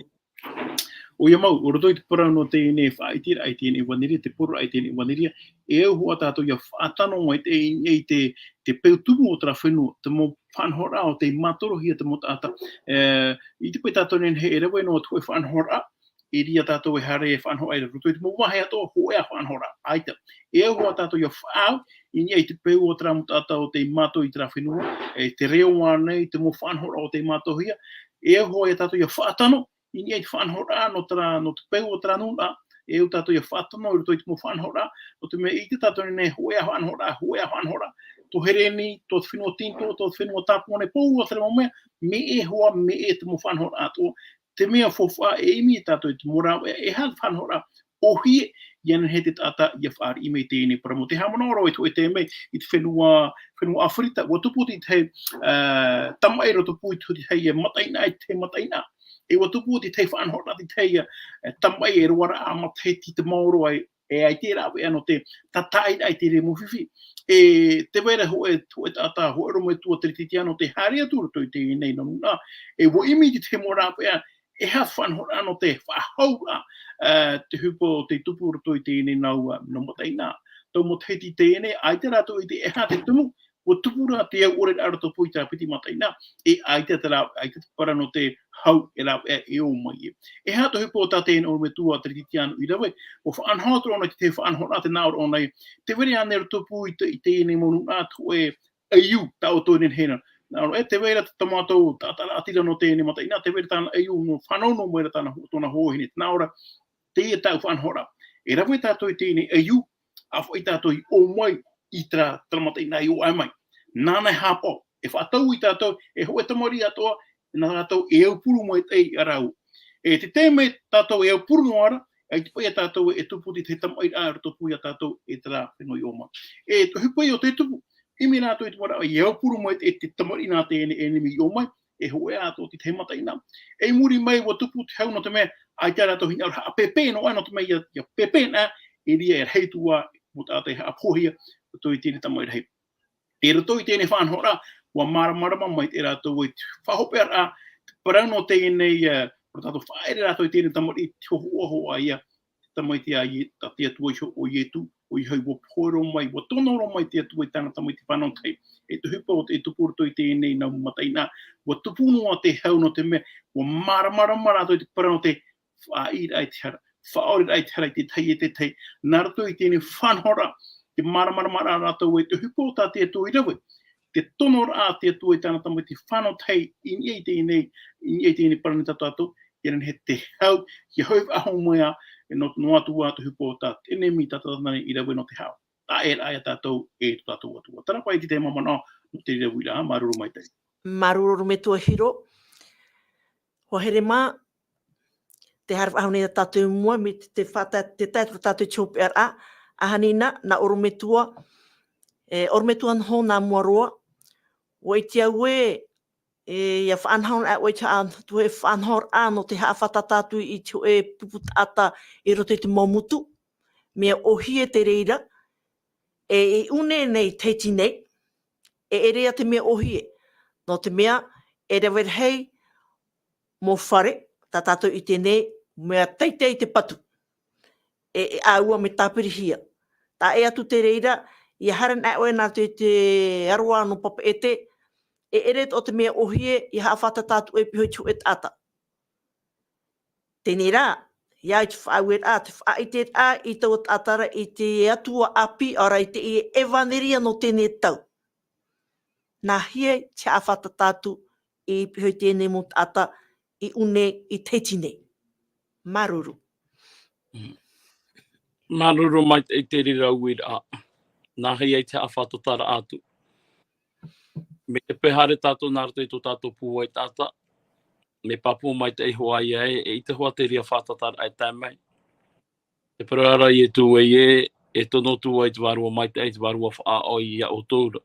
O ia mau, o roto I te parau no tēnei whaitira ai tēnei Evanelia, te poro ai tēnei Evanelia, e au hoa tātou ia whaatano mai te peu tumu o tera fenua, te mo whanhora o te matorohia te mo taata. I te pai tātou nene he e rewe no tue whanhora, e ria tātou e hare e whanhora ai roto, I te mo wahe atoa hoa whanhora, aita. E au hoa tātou ia whaau, I ni te peu o tera mo taata o te mato I tera whenua, e te reo wānei, te mo whanhora o te matohia, e au hoa tātou ia whaatano, I ni te whanhora no te peu o tera nuna, e au tātou ia whaatano, I roto I te mo whanhora, no te me I te tātou nene hoa whanhora, to hereni, to te whenua tinto, to te whenua tāpone, pou o tera momea, me e hoa, me e te mo whanhora ato, te mea whowha e imi tātou I te mora, e han whanhora, ohie, iana he te tata ia whaari ime tēnei paramo. Te hamanora o e te mei I te whenua Afrita, wa tupu ti te tamairo tupu I te hei mataina I te mataina. E wa tupu ti te whanhora ti te tamai e ruara a mathe ti te mauro ai e ai te rawe ano te tatai ai te re muwhiwhi. E te wera hoe tata hoe romo e tua trititi ano te haria tūra toi te nei no nuna. E wa imi ti te mora pia e ha whanhora ano te whahaura te hupo te tupu roto I tēnei nau no mataina. Tau mo te tēnei, ai te rato I te e ha te tumu, o tupura te au ore ara topu I tā piti mataina, e ai te para no te hau e rau e o mai e. E ha to hupo tā tēnei o me tua trititiano I rawe, o whaanhautro ona te whaanhora te naoro ona te vere ane ra topu I tēnei monu atu e aiu tā o tōnen hena. Nā e te vera te tamatou tātara atira no tēnei mataina, te vera tāna aiu no whanono moera tāna tōna hōhine. Nā ora, te e tau whanhora. E rawe tātou I tēnei aiu, a whai tātou I o mai I tra mataina I o ai mai. Nāna e hāpau, e whaatau I tātou, e hoe tamari atoa, nā tātou e au puru mai tei arau. E te tēmei tātou e au puru no ara, e te pai a tātou e tupu te tamai ara tupu I a tātou e tra whenua I o mai. E te hupai o te tupu, imi nātou I te mara, e au puru mai te tamari nā te enemi I o mai, e hoe ato te mataina. E muri mai wa tupu te hau no te mea, ai te rātou hina ora a pepe no ai no te mea ia pepe nā, e ria e heitua mo tātai a pohia, o toi tēne tamai rei. E roto I tēnei whanhora, wa maramarama mai te rātou I whahope ara, parau no tēnei, o tātou whaere rātou I tēnei tamari te hoho a ia, tamai te a ia, ta te atua o ietu, o I hau wa pōro mai, wa tonoro mai te atua I tāna tamai te whanau tei. E te hupa o te tupuru I tēnei nau mataina, wa tupunu a te hau no te mea, wa maramarama rātou I te parau no te whaira ai te hara, whaore ai te hara I te tei e te tei, nā rātou I tēnei whanhora, te maramarama rātou e te hupa o tā te atua I rawe, te tonora a te atua I tāna tamai te whanau tei, I ni ei tēnei parani tātou, Iran he te hau, ki hau aho mea, e no atua te hupo o tā tēnei mi tātātana I rawe no te hau. Tā e rai a tātou e tātou atua. Tara pai ki te mamana no te rawe ira, maruru mai tei. Maruru me tua hiro. Ho here mā, te harfa haunei tātou mua, me te tātou tātou chope a hanina, na orometua, orometua ho nā mua roa, o i tia ue, ia whaanhaun a oita an, tu e whaanhaur no te haawhata tātou i tu e puputata i roto i te momutu, mea ohie te reira, e une nei teiti nei, e rea te mea ohie, no te mea, e rewer hei, mō whare, tā tātou i tēnei, mea teite i te patu, e aua me tāpirihia. Tā e atu te reira, i haran a oe nā te arua no papa ete, e eret o te mea ohie i haawhata tātou e pihoi tu e taata. Tēnei rā, ia i te whaauer te whaaitet i tau atara i te atua api, ora i te Evanelia no tēnei tau. Nā hia te haawhata tātou i pihoi tēnei mo taata i une i teiti nei. Maruru. Maruru mai te rira uira a. Nā hei te awhata tara atu. Me te pehare tātou nārto i tō tātou pūai tāta, me papu mai te ihoa ia e te hoa te ria whātatara ai tāmai. Te parara i e tū e tono tū ai te warua mai te warua wha o i a o tōra.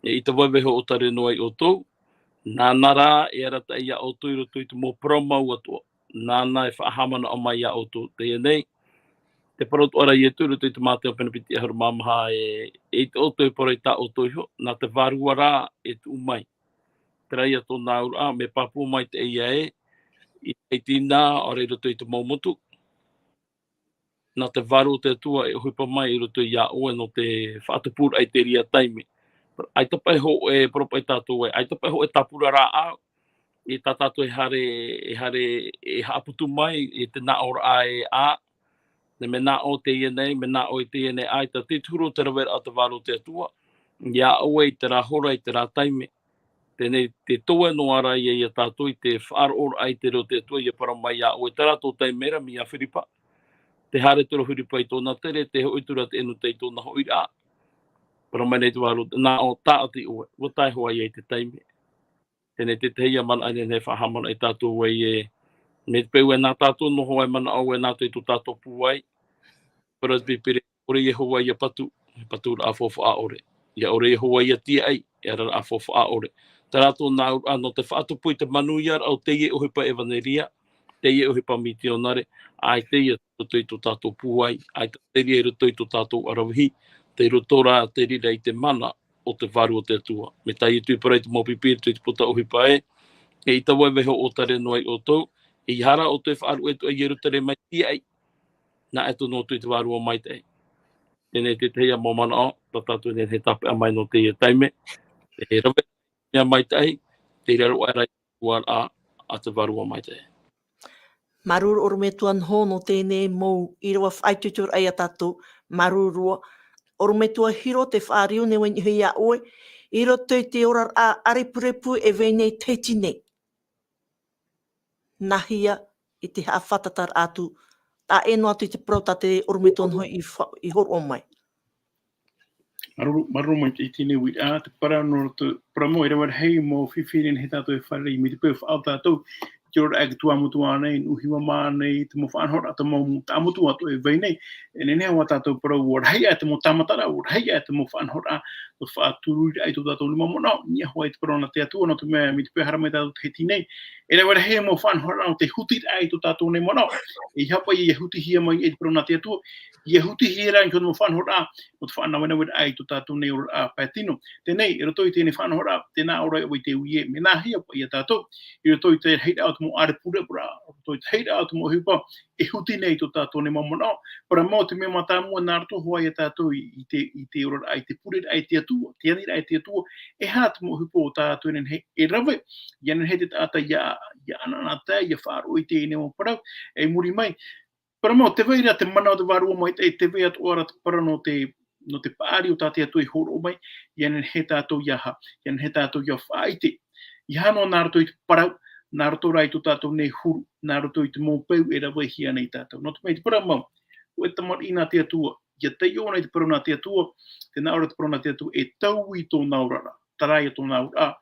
E i te waiweho o tare noai o tō, nā nara e arata i a o tōra tui te mō promau atua. Nāna e whaahamana o mai i a o tō. Teie nei, te parotu ora i e tūra tui te māteo penapiti ahara mamaha e te o tō pora i tā o tō iho, nā te warua rā e tū mai. Teraia tō nā ura, me papu mai te ia i te tina o reiro tui te maumotu. Nā te varu te atua e Ohipa mai i roto i a oe no te whaatapura ai te ria taimi. Ai tapai ho e propai tātou ai tapai ho e tapura rā au. I tā tātou e hare e haaputu mai i te nā ora ai a. Ne me nā o te ienei, me nā o i te ienei ai ta te turo te rawera a te varu te atua. Ia oe i te rā hora i te rā taimi. Tēnei te toa no ara i a tātou i te whaaro ai te ro te atua i a paramai a oe te rātou taimera mi a whiripa. Te hare toro whiripa i tōna tere, te hoitura te enu tei tōna hoira. Paramai nei te waro, nā o tāati oe, watai hoa i te taime. Tēnei te teia mana aine nei whahamana i tātou e me te peu e nā tātou no hoa mana au e nā tei tō tātou puai. Paras pipere, ore e hoa i a patu ra a fofa aore. Ia ore e hoa i a tia ai, e ara a fofa aore. Tā rātou nā no te whaatupui te manuiar au Teie Ohipa Evanelia, Teie Ohipa Mitionare, ai Teie tui tō tātou puai, ai Teie e rutoi tō tātou arawihi, te rotora te rira i te mana o te varu o te atua. Me tai e tui parei te mopipiri tui te puta Ohipa e i ta waiweho o tare noai o tau, i hara o te whaaru e tu e rutare mai tia ai, na e tu no tui te varu o mai te ai. Tēnei te teia mō mana o, ta tātou ne he tape a mai no Teie taime, e rawe mea mai te ai, te raro ai rai uar a te varu o mai te ai. Maruru orometuan ho no tēnei mou Irava whaitutur ai a tātou, marurua. Orometua hiro te whaariu ne wani hui a oe, i roto i te ora a arepurepu e venei teiti nei. Nahia i te hawhatatar atu, tā eno atu i te prota te orometuan ho i horo o mai. Maruru mai te tine ui a, te Parau no te paramo e rawar hei mo whiwhirin he tātou e whare i mi te peu whaau tātou. Te ora ake tua mutu anei, uhiwa mānei, te mo whaanhora ata mo tāmutu atu e veinei. E nenea wa tātou parau ora hei a te mo tamatara, ora hei a te mo whaanhora, o whaatururi ai tō tātou lima mo nao, nia hoa i te parau na te atua, no te mea mi te peu haramai tātou te heti nei. E rawar hei mo whaanhora o te hutit ai tō tātou nei mo nao. E hapa i e huti hia mai i te parau na te atua, i e huti hia rai kō te mo whaanhora, o te whaanawena ai tō tātou nei ora a pētino. Tēnei, e roto i tēnei whaanhora, tēnā ora o i te uie, me nā hia pa i a tātou, i roto i te heita au mo are pura pura, roto i te heita au mo Ohipa, e huti nei tō tātou nei mamona. Para mo te mea matamua nā roto hoa i a tātou i te ora ai, te pure ai te atua, te anira ai te atua, e hāt mo Ohipa o tātou nen he e rawe, i anen he te tāta ia ananata, ia Faaroo i te ine o Parau, e muri mai. Para mo te veira te mana o te warua mai, te vea tu ora te para no te paari o tāte atu i horo mai, i anen he tātou iaha, i anen he tātou ia whaite. I hano nā roto i te Parau, nā roto rai tō tātou nei huru, nā roto i te mōpeu e rawa hia nei tātou. Nō te mei te Parau mau, o e tamar i nā te atua, ia te iona i te Parau nā te atua, te nā ora te Parau nā te atua, e tau i tō nā urara, tarai a tō nā ura.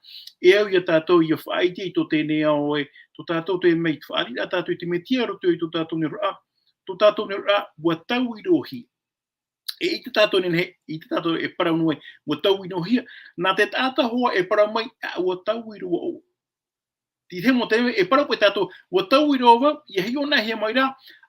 E au ia tātou ia whaite i tō tēnei au e, to tatou te mei whaarira tatou te me tia roto i to tatou ni raa. To tatou ni raa, wa tau i rohi. I te tatou i te tatou e parau noe, wa tau i rohia. Nā te tata hoa e parau mai, wa tau i roa o. Ti te mo te e parau pe tatou, wa tau i roa, i hei ona hea mai rā,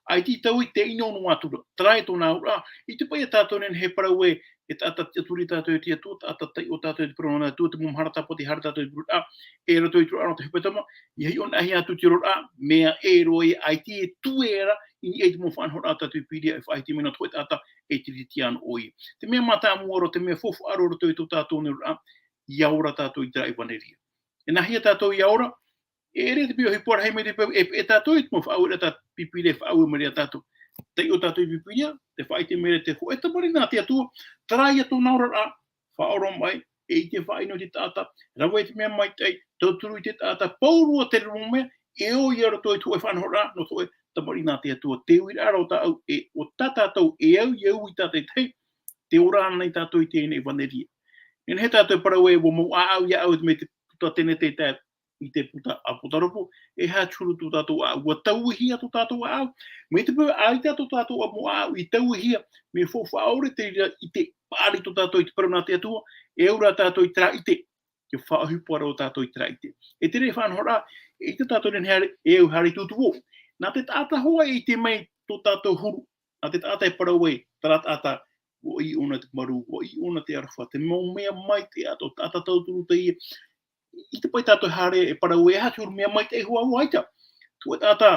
ai ti tau i te ino no atura. Trai tō nā ura, i te pai e tatou he parau e tata turi tatou e tia tuata, tai o tatou e parau nā tuata mum haratapo te hara tatou e parau e roto i tura ano te hepetoma, i hei ona hea tu tiro rā, mea e roi ai ti e tuera, i ni e te mo whanhora tatou i piria e whai ti mena toi tata e te riti anu oi. Te mea mata muaro, te mea fofu aro roto i tō tatou ni rā, i aura tatou i tera Evanelia. E nahia tatou i aura, e re te pio hi puara hei me te pio, e tatou i te mo whaau e ta pipire whaau e maria tatou. Te o tatou i pipiria, te whai te mere te ho, e ta mari nā te atua, tarai ato naura rā, whaoro mai, e i te whai no te tata, rawa e te mea mai tei, tauturu i te tata, paurua te rumo mea, e o i aro toi tu e whanho rā, no toi, ta mari nā te atua, te ui raro ta au, e o tatatau, e au i au i tate tei, te ora nei tatou i te ene Evanelia. Nen he tatou parau e wo mo a au i au me te puta tene te tei, i te puta a putaropo, e ha churu tu tatou a ua tauhia tu tatou a au. Me te pua ai tatou tatou a mo a au i tauhia, me fofa aore te i te pari tu tatou i te parau nā te atua, e ura tatou i tra i te, ke whaahupuara o tatou i tra i te. E te re whanhora, e te tatou nen hare, e au hari tutu o. Nā te tata hoa i te mei tu tatou huru, nā te tata e parau e, tara tata, o i ona te maru, o i ona te arwha, te mau mea mai te ato, tata tauturu te ia, i te pai tātou hare e parau e hatu mea mai te hua waita. Tua tata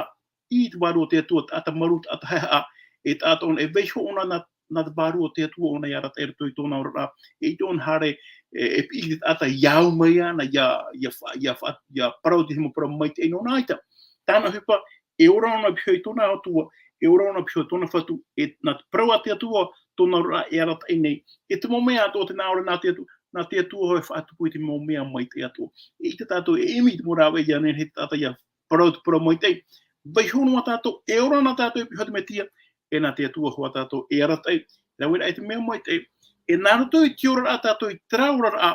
i te waru o te atua, tata maru, tata hea, e tata on e veisho ona na te waru o te atua ona i arata e rato i tōna ora, e te on hare e pi te tata iau mai ana, ia parau te himo parau mai te ino naita. Tāna hupa, e ora ona pio i tōna atua, e ora ona pio i tōna Fatu, e nā te parau a te atua, tōna ora e arata e nei. E te momea ato te nā ora nā te atua, nā te atua hoi whaatupu i te mea mai te atua. E i te tātou e emi te morawe ia nen he tātou ia parau te parau mai te. Vai hono a tātou, e ora nā tātou e pihoti me tia, e nā te atua hoa tātou e aratai. Rau e te mea mai te. E nā rato i te ora a tātou i traura a.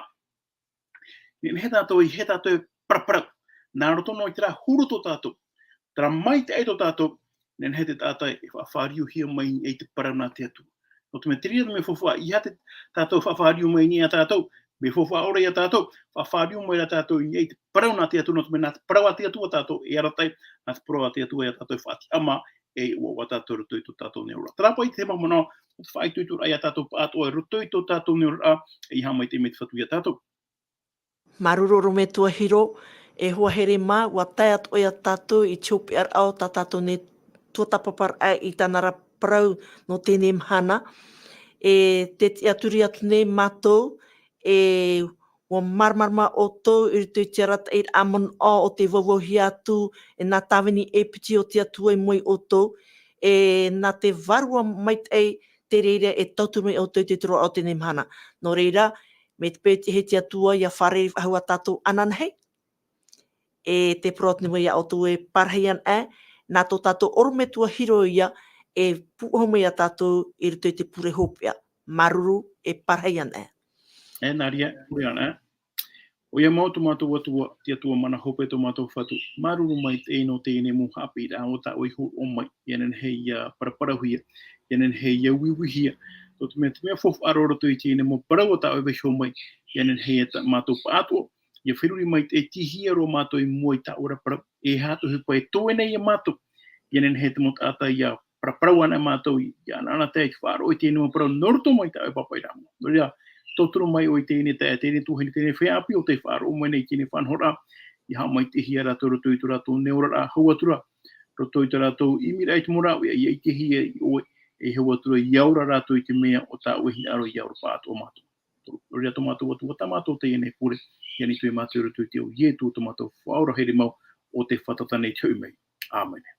Nen he tātou i he tātou e paraparau. Nā rato no i tera huru tō tātou. Tera mai te eito tātou, nen he te tātou e whaario hia mai e te parau nā te atua. No te meteria me fofa i hate tātou whawhāriu mai ni a tātou, me fofa aore a tātou, whawhāriu mai a tātou i te parau nā te atu, no te me nā te parau a te atua tātou e aratai, nā te parau a te atua e a tātou whaati ama e ua tātou roto i tō tātou neura. Tarapa i te mamana, o te whaituitur ai a tātou pātua e roto i tō tātou neura, e iha mai te me te Fatu i a tātou. Maruroro me tua hiro, e hua here mā, wa tai atu i a tātou i tiopi ar au tā tātou ne tuatapaparaa i tanara parau no tēnei mhana. E te aturi atu nei mātou, e o marmarma o tō, i rito i te rata i amon o te wawauhi atu, e nā tāwini e piti o te atua i moi o tō, e nā te varua mai te reira e tauturmei o tō te toro o tēnei mhana. No reira, me te pēti he te atua ia whare ahua tātou ananhei, e te protni mai o tō e parahi an nā tō tātou orme tua hiro ia, e puhomei a tātou i rito i te pure hopea. Maruru e parahi an E naria, ui ana. O ia mau tomato atua, te atua mana hope tomato Fatu. Maruru mai te eno te ene mo Haapiiraa o ta oiho o mai. Ianen hei paraparahuia, ianen hei wiwihia. Tō te mea fofu aroro tu i te ene mo parau o ta oiho mai. Ianen hei e mātou pātua. Ia whiruri mai te hiero mātou i mua i ta ora parau. E hātu hupa e tōene ia mātou. Ianen hei te mo tāta ia paraparau ana mātou i ana te Faaroo i te ene mo parau. Noroto mai ta oipa pairamo. Noria, totoro mai o i tēne tuhini tēne wheapi o te Faaroo mai nei tēne whanhora. I ha mai te hia rato roto i tō rātou neura rā hauatura. Roto i tō rātou imira i te mora i ei te hia i oe e hauatura i aura rātou i te mea o tā uehi aro i aura pāto o mātou. Ria tō mātou atua tā mātou te ene pure. Iani tui mātou roto i te o ie tū tō mātou whaura here mau o te whatatane te umei. Āmene.